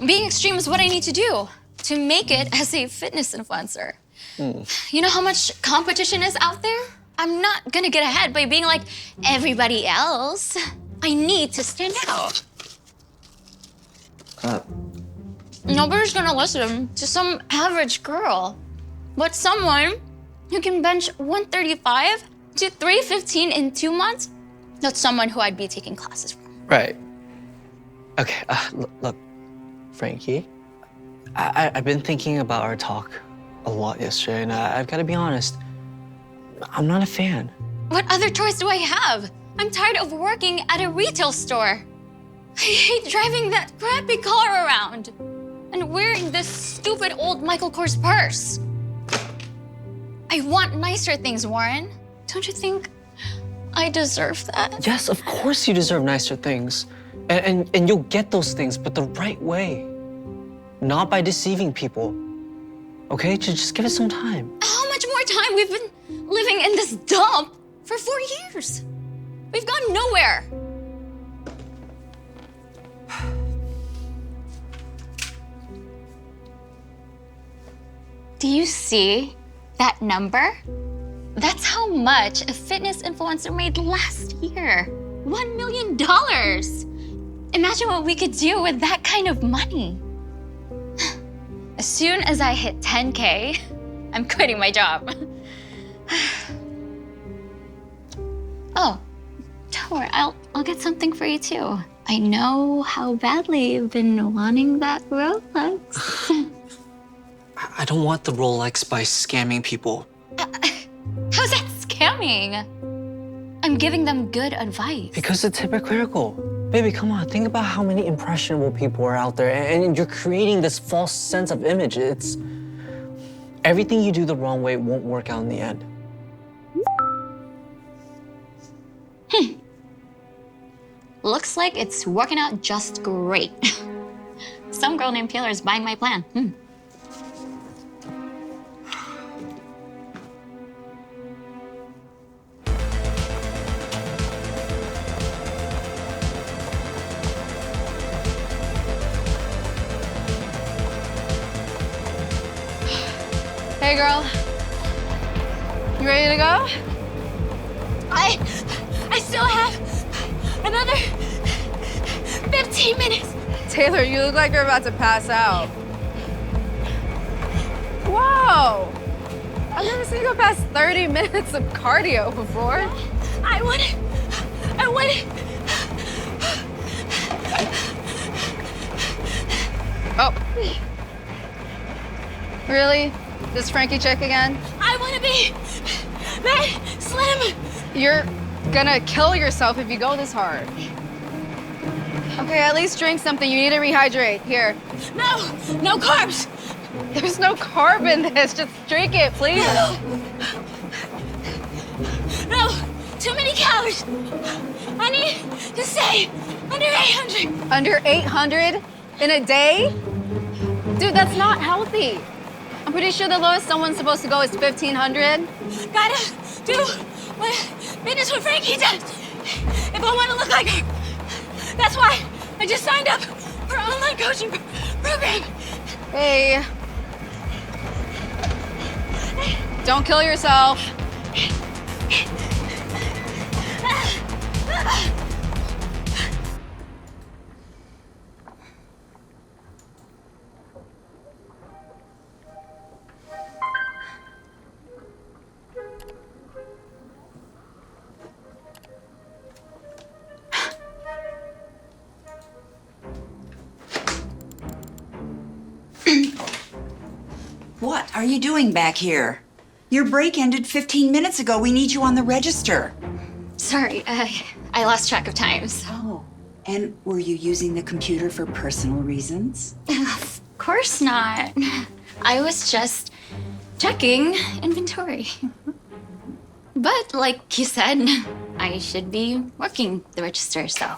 Being extreme is what I need to do to make it as a fitness influencer. You know how much competition is out there? I'm not gonna get ahead by being like everybody else. I need to stand out. Nobody's gonna listen to some average girl, but someone who can bench 135 to 315 in 2 months, that's someone who I'd be taking classes from. Right. Okay, look, Frankie, I've been thinking about our talk a lot yesterday, and I've got to be honest, I'm not a fan. What other choice do I have? I'm tired of working at a retail store. I hate driving that crappy car around and wearing this stupid old Michael Kors purse. I want nicer things, Warren. Don't you think I deserve that? Yes, of course you deserve nicer things. And you'll get those things, but the right way. Not by deceiving people. Okay, just give it some time. How much more time? We've been living in this dump for 4 years. We've gone nowhere. Do you see that number? That's how much a fitness influencer made last year. $1 million. Imagine what we could do with that kind of money. As soon as I hit 10K, I'm quitting my job. Oh, don't worry, I'll get something for you too. I know how badly you've been wanting that Rolex. I don't want the Rolex by scamming people. How's that scamming? I'm giving them good advice. Because it's hypocritical. Baby, come on, think about how many impressionable people are out there, and you're creating this false sense of image. It's... everything you do the wrong way won't work out in the end. Looks like it's working out just great. Some girl named Taylor is buying my plan. Hey, girl. You ready to go? I still have another 15 minutes. Taylor, you look like you're about to pass out. Whoa! I've never seen you go past 30 minutes of cardio before. I want Oh. Really? This Frankie chick again? I want to be Matt Slim. You're gonna kill yourself if you go this hard. Okay, at least drink something. You need to rehydrate. Here. No carbs. There's no carb in this. Just drink it, please. No, too many calories. I need to stay under 800. Under 800 in a day? Dude, that's not healthy. I'm pretty sure the lowest someone's supposed to go is 1,500. Gotta do what fitness what Frankie does if I want to look like her. That's why I just signed up for an online coaching program. Hey. Don't kill yourself. What are you doing back here? Your break ended 15 minutes ago. We need you on the register. Sorry, I lost track of times. Oh, and were you using the computer for personal reasons? Of course not. I was just checking inventory. But like you said, I should be working the register, so.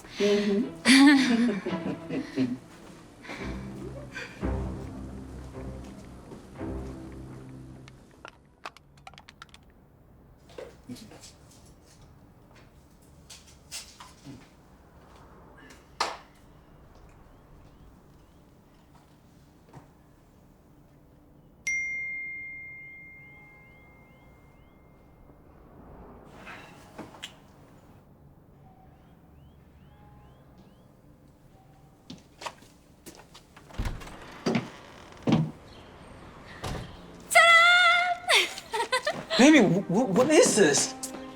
Baby, what is this?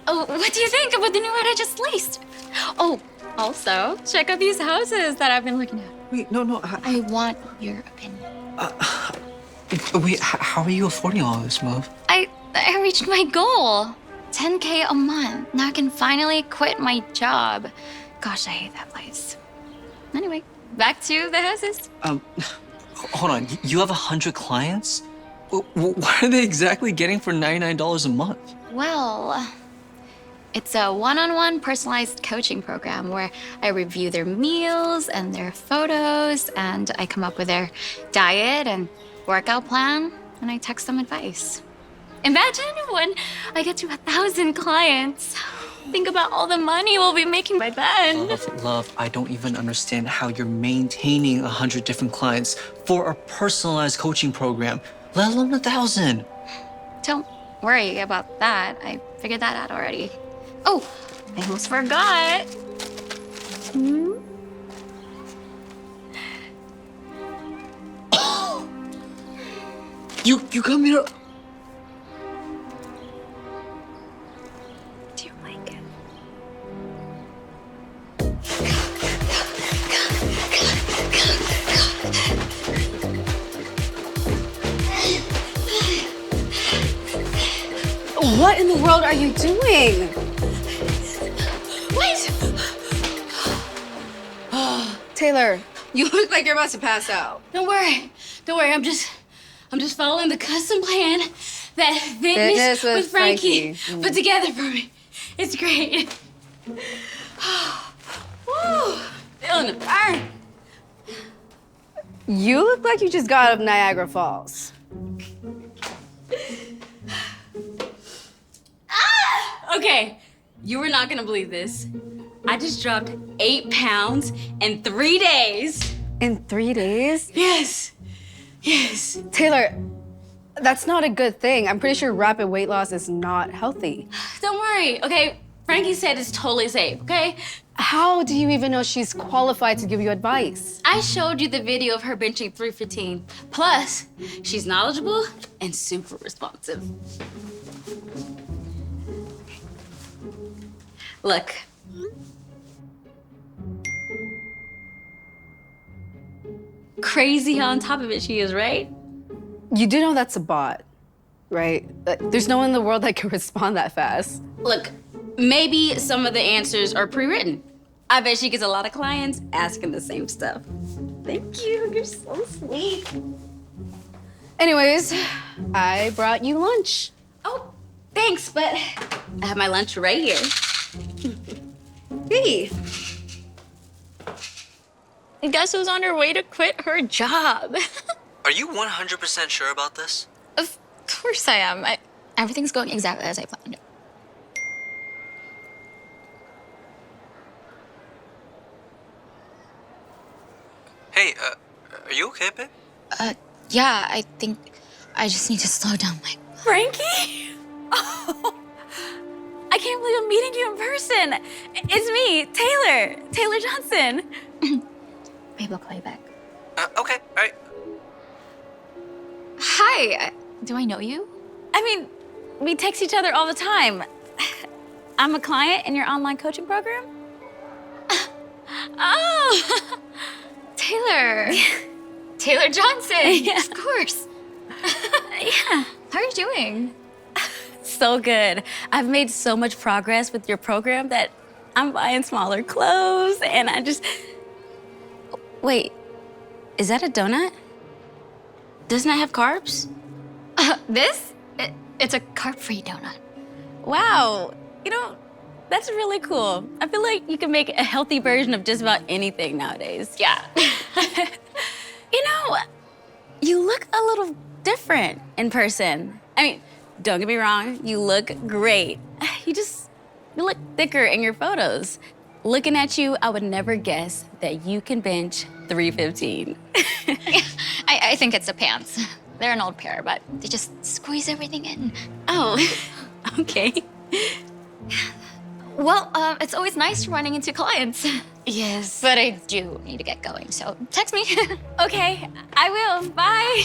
Oh, what do you think about the new one I just laced? Oh, also, check out these houses that I've been looking at. Wait, no. I want your opinion. Wait, how are you affording all this, Mauve? I reached my goal. 10K a month. Now I can finally quit my job. Gosh, I hate that place. Anyway, back to the houses. Hold on. You have 100 clients? What are they exactly getting for $99 a month? Well, it's a one-on-one personalized coaching program where I review their meals and their photos, and I come up with their diet and workout plan, and I text them advice. Imagine when I get to 1,000 clients. Think about all the money we'll be making by then. Love, I don't even understand how you're maintaining 100 different clients for a personalized coaching program, let alone 1,000. Don't worry about that. I figured that out already. Oh, I almost forgot. You come here. Do you like it? What in the world are you doing? Wait! Taylor, you look like you're about to pass out. Don't worry. I'm just following the custom plan that Fitness with Frankie put together for me. It's great. Woo! Feeling the burn. You look like you just got out of Niagara Falls. Okay, you were not gonna believe this. I just dropped 8 pounds in 3 days. In 3 days? Yes. Taylor, that's not a good thing. I'm pretty sure rapid weight loss is not healthy. Don't worry, okay? Frankie said it's totally safe, okay? How do you even know she's qualified to give you advice? I showed you the video of her benching 315. Plus, she's knowledgeable and super responsive. Look. crazy how on top of it she is, right? You do know that's a bot, right? There's no one in the world that can respond that fast. Look, maybe some of the answers are pre-written. I bet she gets a lot of clients asking the same stuff. Thank you, you're so sweet. Anyways, I brought you lunch. Oh, thanks, but I have my lunch right here. Hey. Guess who's on her way to quit her job? Are you 100% sure about this? Of course I am. Everything's going exactly as I planned. Hey, are you okay, babe? Yeah, I think I just need to slow down my... Frankie? Oh, I can't believe I'm meeting you in person. It's me, Taylor Johnson. Maybe I'll call you back. Okay, all right. Hi, do I know you? I mean, we text each other all the time. I'm a client in your online coaching program. Oh, Taylor. Taylor Johnson, Yeah. Of course. Yeah. How are you doing? So good. I've made so much progress with your program that I'm buying smaller clothes and I just... Wait, is that a donut? Doesn't it have carbs? This? It's a carb-free donut. Wow, you know, that's really cool. I feel like you can make a healthy version of just about anything nowadays. Yeah. You know, you look a little different in person. I mean, don't get me wrong, you look great. You look thicker in your photos. Looking at you, I would never guess that you can bench 315. I think it's the pants. They're an old pair, but they just squeeze everything in. Oh, okay. Well, it's always nice running into clients. Yes. But I do need to get going, so text me. Okay, I will. Bye.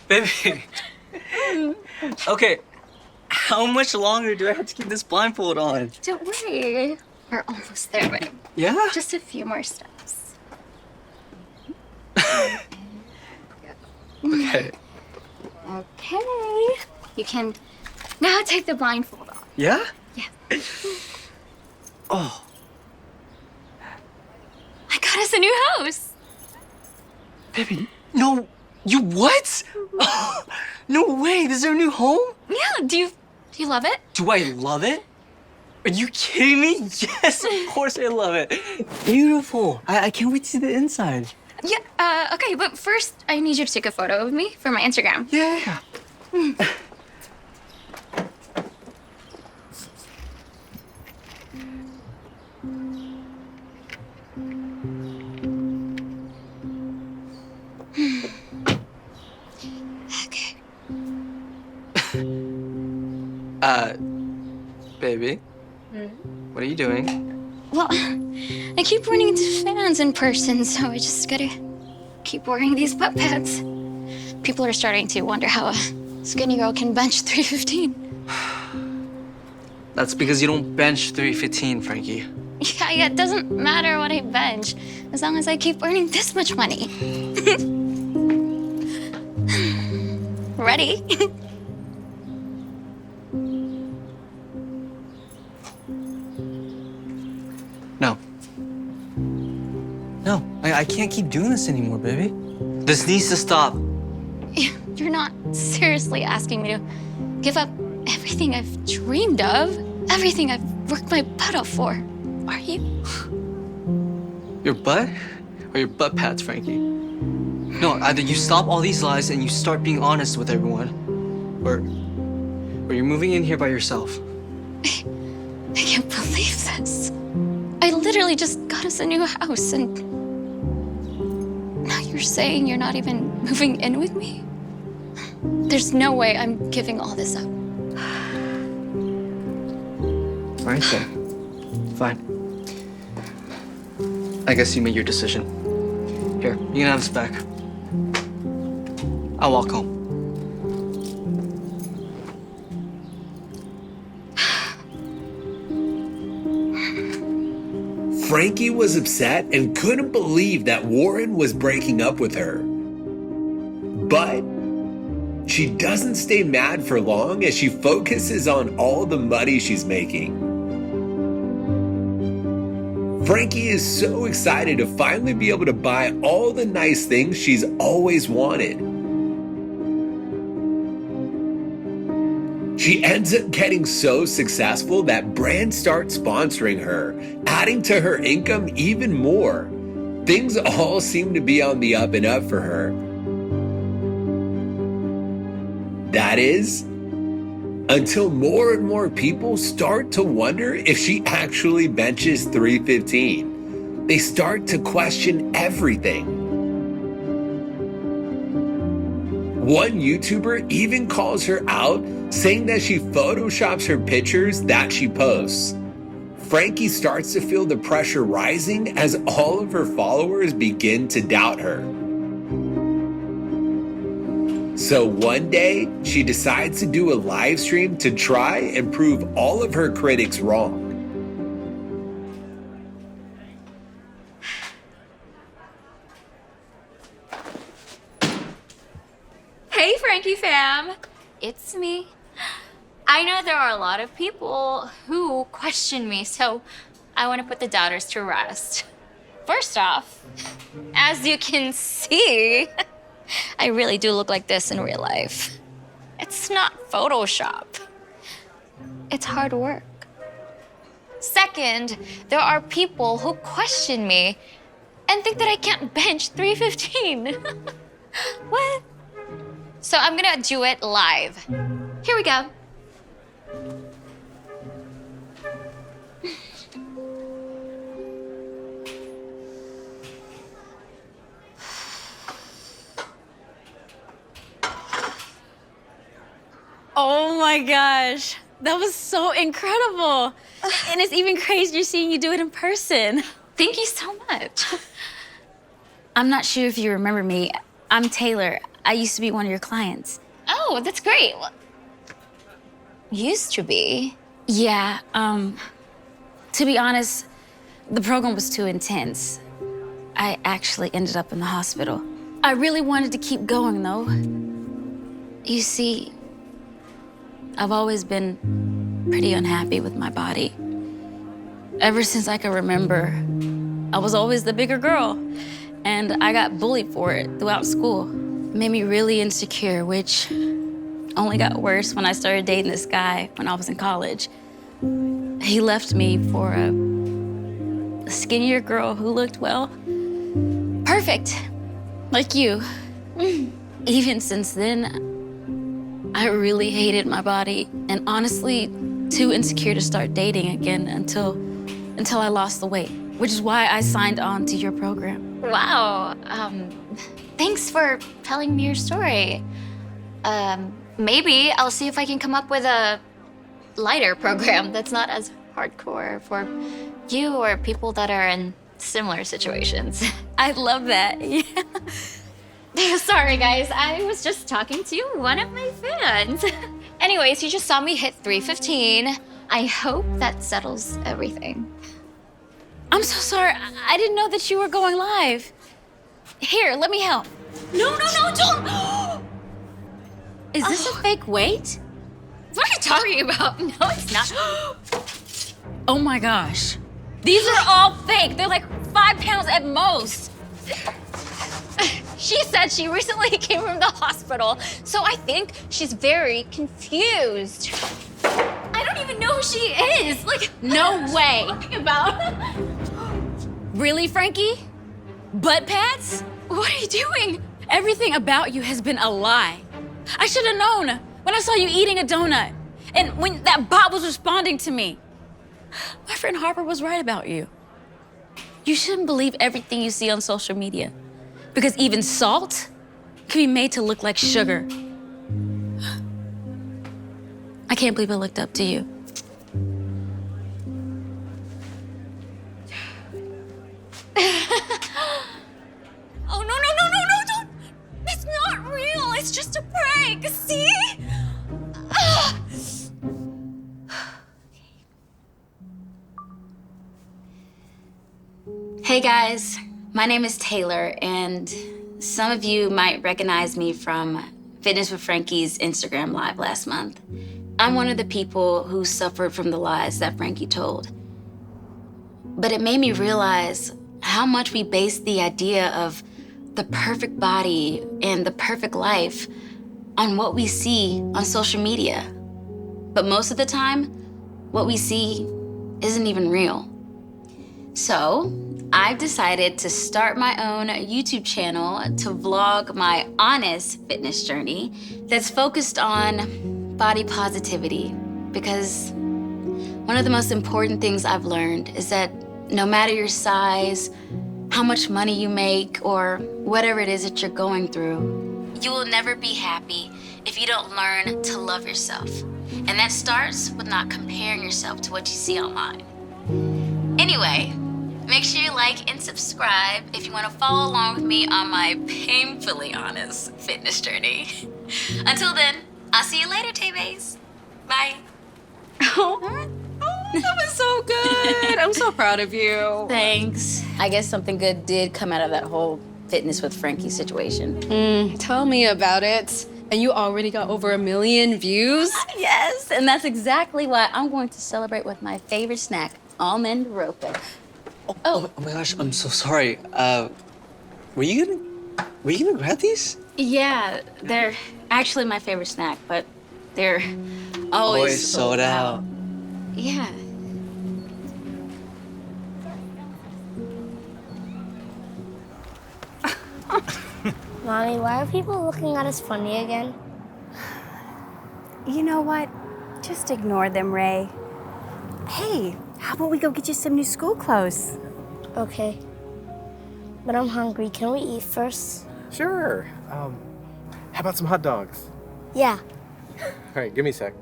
Baby. Okay, how much longer do I have to keep this blindfold on? Don't worry. We're almost there, babe. Yeah? Just a few more steps. Okay. Okay. You can now take the blindfold off. Yeah? Yeah. Oh. I got us a new house. Baby, no. You what? No way, this is our new home? Yeah, do you love it? Do I love it? Are you kidding me? Yes, of course I love it. Beautiful. I can't wait to see the inside. Yeah, okay, but first I need you to take a photo of me for my Instagram. Yeah. Baby, what are you doing? Well, I keep running into fans in person, so I just gotta keep wearing these butt pads. People are starting to wonder how a skinny girl can bench 315. That's because you don't bench 315, Frankie. Yeah, it doesn't matter what I bench, as long as I keep earning this much money. Ready? No, I can't keep doing this anymore, baby. This needs to stop. You're not seriously asking me to give up everything I've dreamed of, everything I've worked my butt off for, are you? Your butt? Or your butt pads, Frankie? No, either you stop all these lies and you start being honest with everyone, or you're moving in here by yourself. I can't believe this. I literally just got us a new house and now you're saying you're not even moving in with me? There's no way I'm giving all this up. All right then. Fine. I guess you made your decision. Here, you can have this back. I'll walk home. Frankie was upset and couldn't believe that Warren was breaking up with her. But she doesn't stay mad for long as she focuses on all the money she's making. Frankie is so excited to finally be able to buy all the nice things she's always wanted. She ends up getting so successful that brands start sponsoring her, adding to her income even more. Things all seem to be on the up and up for her. That is, until more and more people start to wonder if she actually benches 315. They start to question everything. One YouTuber even calls her out, saying that she photoshops her pictures that she posts. Frankie starts to feel the pressure rising as all of her followers begin to doubt her. So one day, she decides to do a live stream to try and prove all of her critics wrong. Hey, Frankie fam. It's me. I know there are a lot of people who question me, so I want to put the doubters to rest. First off, as you can see, I really do look like this in real life. It's not Photoshop. It's hard work. Second, there are people who question me and think that I can't bench 315. What? So I'm gonna do it live. Here we go. Oh my gosh, that was so incredible. And it's even crazier seeing you do it in person. Thank you so much. I'm not sure if you remember me. I'm Taylor. I used to be one of your clients. Oh, that's great. Well, used to be. Yeah, to be honest, the program was too intense. I actually ended up in the hospital. I really wanted to keep going though. You see, I've always been pretty unhappy with my body. Ever since I can remember, I was always the bigger girl, and I got bullied for it throughout school. It made me really insecure, which only got worse when I started dating this guy when I was in college. He left me for a skinnier girl who looked, well, perfect, like you. Even since then, I really hated my body and honestly too insecure to start dating again until I lost the weight, which is why I signed on to your program. Wow. Thanks for telling me your story. Maybe I'll see if I can come up with a lighter program that's not as hardcore for you or people that are in similar situations. I love that. Yeah. Sorry, guys. I was just talking to one of my fans. Anyways, you just saw me hit 315. I hope that settles everything. I'm so sorry. I didn't know that you were going live. Here, let me help. No, don't! Is this a fake weight? What are you talking about? No, it's not. Oh my gosh. These are all fake. They're like 5 pounds at most. She said she recently came from the hospital, so I think she's very confused. I don't even know who she is. Like, no way. What are you talking about? Really, Frankie? Butt pads? What are you doing? Everything about you has been a lie. I should have known when I saw you eating a donut and when that bot was responding to me. My friend Harper was right about you. You shouldn't believe everything you see on social media because even salt can be made to look like sugar. I can't believe I looked up to you. Oh, no, don't. It's not real. It's just a prank. See? Ah. Hey guys, my name is Taylor, and some of you might recognize me from Fitness with Frankie's Instagram Live last month. I'm one of the people who suffered from the lies that Frankie told. But it made me realize how much we base the idea of the perfect body and the perfect life on what we see on social media. But most of the time, what we see isn't even real. So I've decided to start my own YouTube channel to vlog my honest fitness journey that's focused on body positivity, because one of the most important things I've learned is that no matter your size, how much money you make, or whatever it is that you're going through, you will never be happy if you don't learn to love yourself. And that starts with not comparing yourself to what you see online. Anyway, make sure you like and subscribe if you want to follow along with me on my painfully honest fitness journey. Until then, I'll see you later, Tay-Bays. Bye. That was so good. I'm so proud of you. Thanks. I guess something good did come out of that whole Fitness with Frankie situation. Tell me about it. And you already got over 1 million views? Yes, and that's exactly why I'm going to celebrate with my favorite snack, almond rope. Oh my gosh, I'm so sorry. Were you gonna grab these? Yeah, they're actually my favorite snack, but they're always sold out. Yeah. Mommy, why are people looking at us funny again? You know what? Just ignore them, Ray. Hey, how about we go get you some new school clothes? Okay. But I'm hungry. Can we eat first? Sure. How about some hot dogs? Yeah. All right, give me a sec.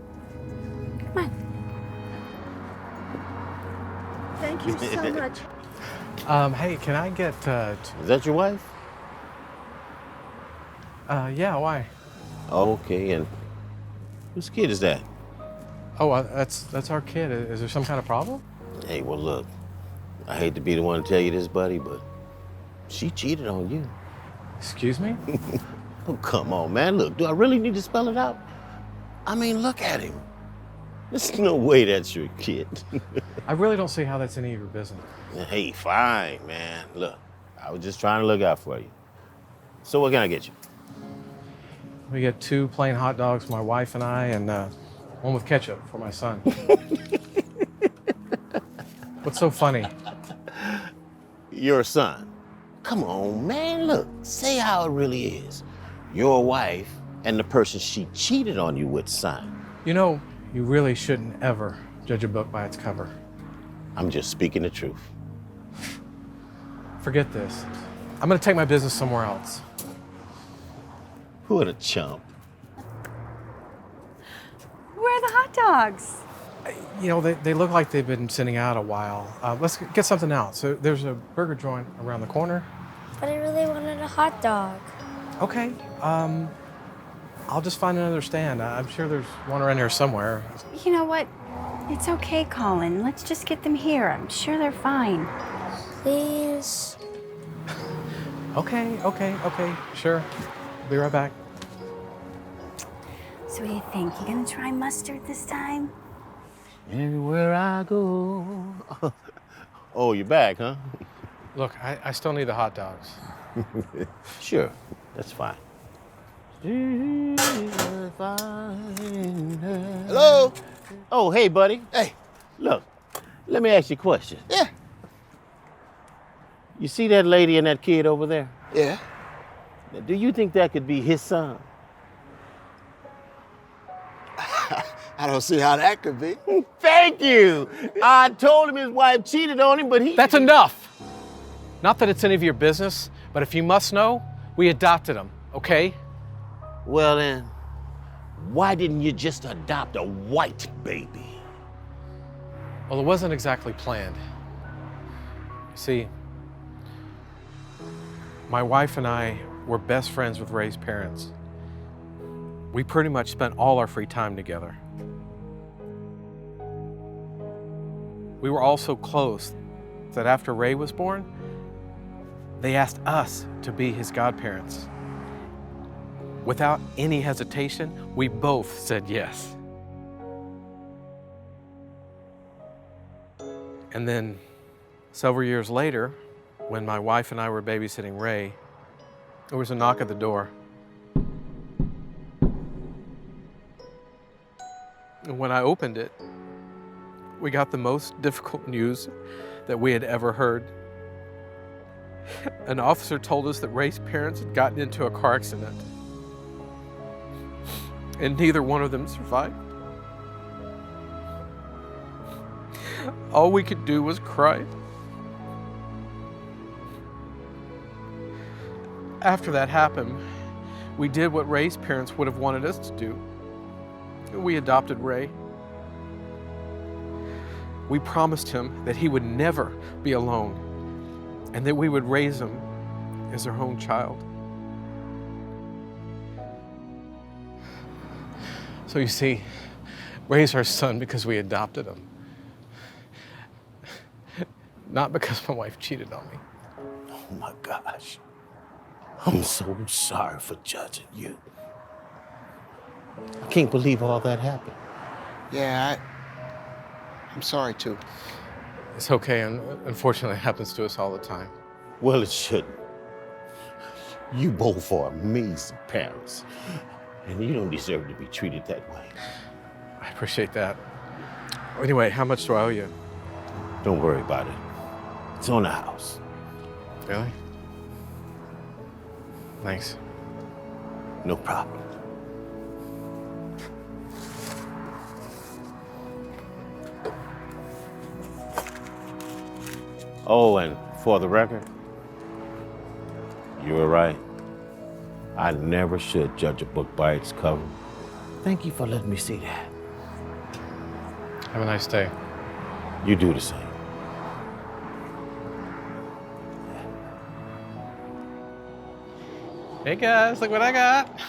Thank you so much. Hey, can I get, Is that your wife? yeah, why? Oh, okay, and whose kid is that? Oh, that's our kid. Is there some kind of problem? Hey, well, look, I hate to be the one to tell you this, buddy, but she cheated on you. Excuse me? Oh, come on, man. Look, do I really need to spell it out? I mean, look at him. There's no way that's your kid. I really don't see how that's any of your business. Hey, fine, man. Look, I was just trying to look out for you. So what can I get you? We get 2 plain hot dogs, my wife and I, and one with ketchup for my son. What's so funny? Your son. Come on, man. Look, say how it really is. Your wife and the person she cheated on you with, son. You know, you really shouldn't ever judge a book by its cover. I'm just speaking the truth. Forget this. I'm gonna take my business somewhere else. What a chump. Where are the hot dogs? You know, they look like they've been sitting out a while. Let's get something else. So there's a burger joint around the corner. But I really wanted a hot dog. Okay, I'll just find another stand. I'm sure there's one around here somewhere. You know what? It's okay, Colin. Let's just get them here. I'm sure they're fine. Please. Okay, sure. Be right back. So what do you think? You gonna try mustard this time? Everywhere I go. Oh, you're back, huh? Look, I still need the hot dogs. Sure, that's fine. Hello? Oh, hey, buddy. Hey. Look, let me ask you a question. Yeah. You see that lady and that kid over there? Yeah. Now, do you think that could be his son? I don't see how that could be. Thank you. I told him his wife cheated on him, but he... That's enough. Not that it's any of your business, but if you must know, we adopted him, okay? Well then, why didn't you just adopt a white baby? Well, it wasn't exactly planned. You see, my wife and I were best friends with Ray's parents. We pretty much spent all our free time together. We were all so close that after Ray was born, they asked us to be his godparents. Without any hesitation, we both said yes. And then several years later, when my wife and I were babysitting Ray, there was a knock at the door. And when I opened it, we got the most difficult news that we had ever heard. An officer told us that Ray's parents had gotten into a car accident, and neither one of them survived. All we could do was cry. After that happened, we did what Ray's parents would have wanted us to do. We adopted Ray. We promised him that he would never be alone and that we would raise him as our own child. So you see, Ray's our son because we adopted him. Not because my wife cheated on me. Oh my gosh. I'm so sorry for judging you. I can't believe all that happened. Yeah, I'm sorry too. It's okay, and unfortunately it happens to us all the time. Well, it shouldn't. You both are amazing parents, and you don't deserve to be treated that way. I appreciate that. Anyway, how much do I owe you? Don't worry about it. It's on the house. Really? Thanks. No problem. Oh, and for the record, you were right. I never should judge a book by its cover. Thank you for letting me see that. Have a nice day. You do the same. Hey guys, look what I got.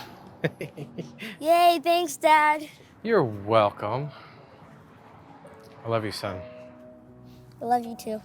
Yay, thanks, Dad. You're welcome. I love you, son. I love you too.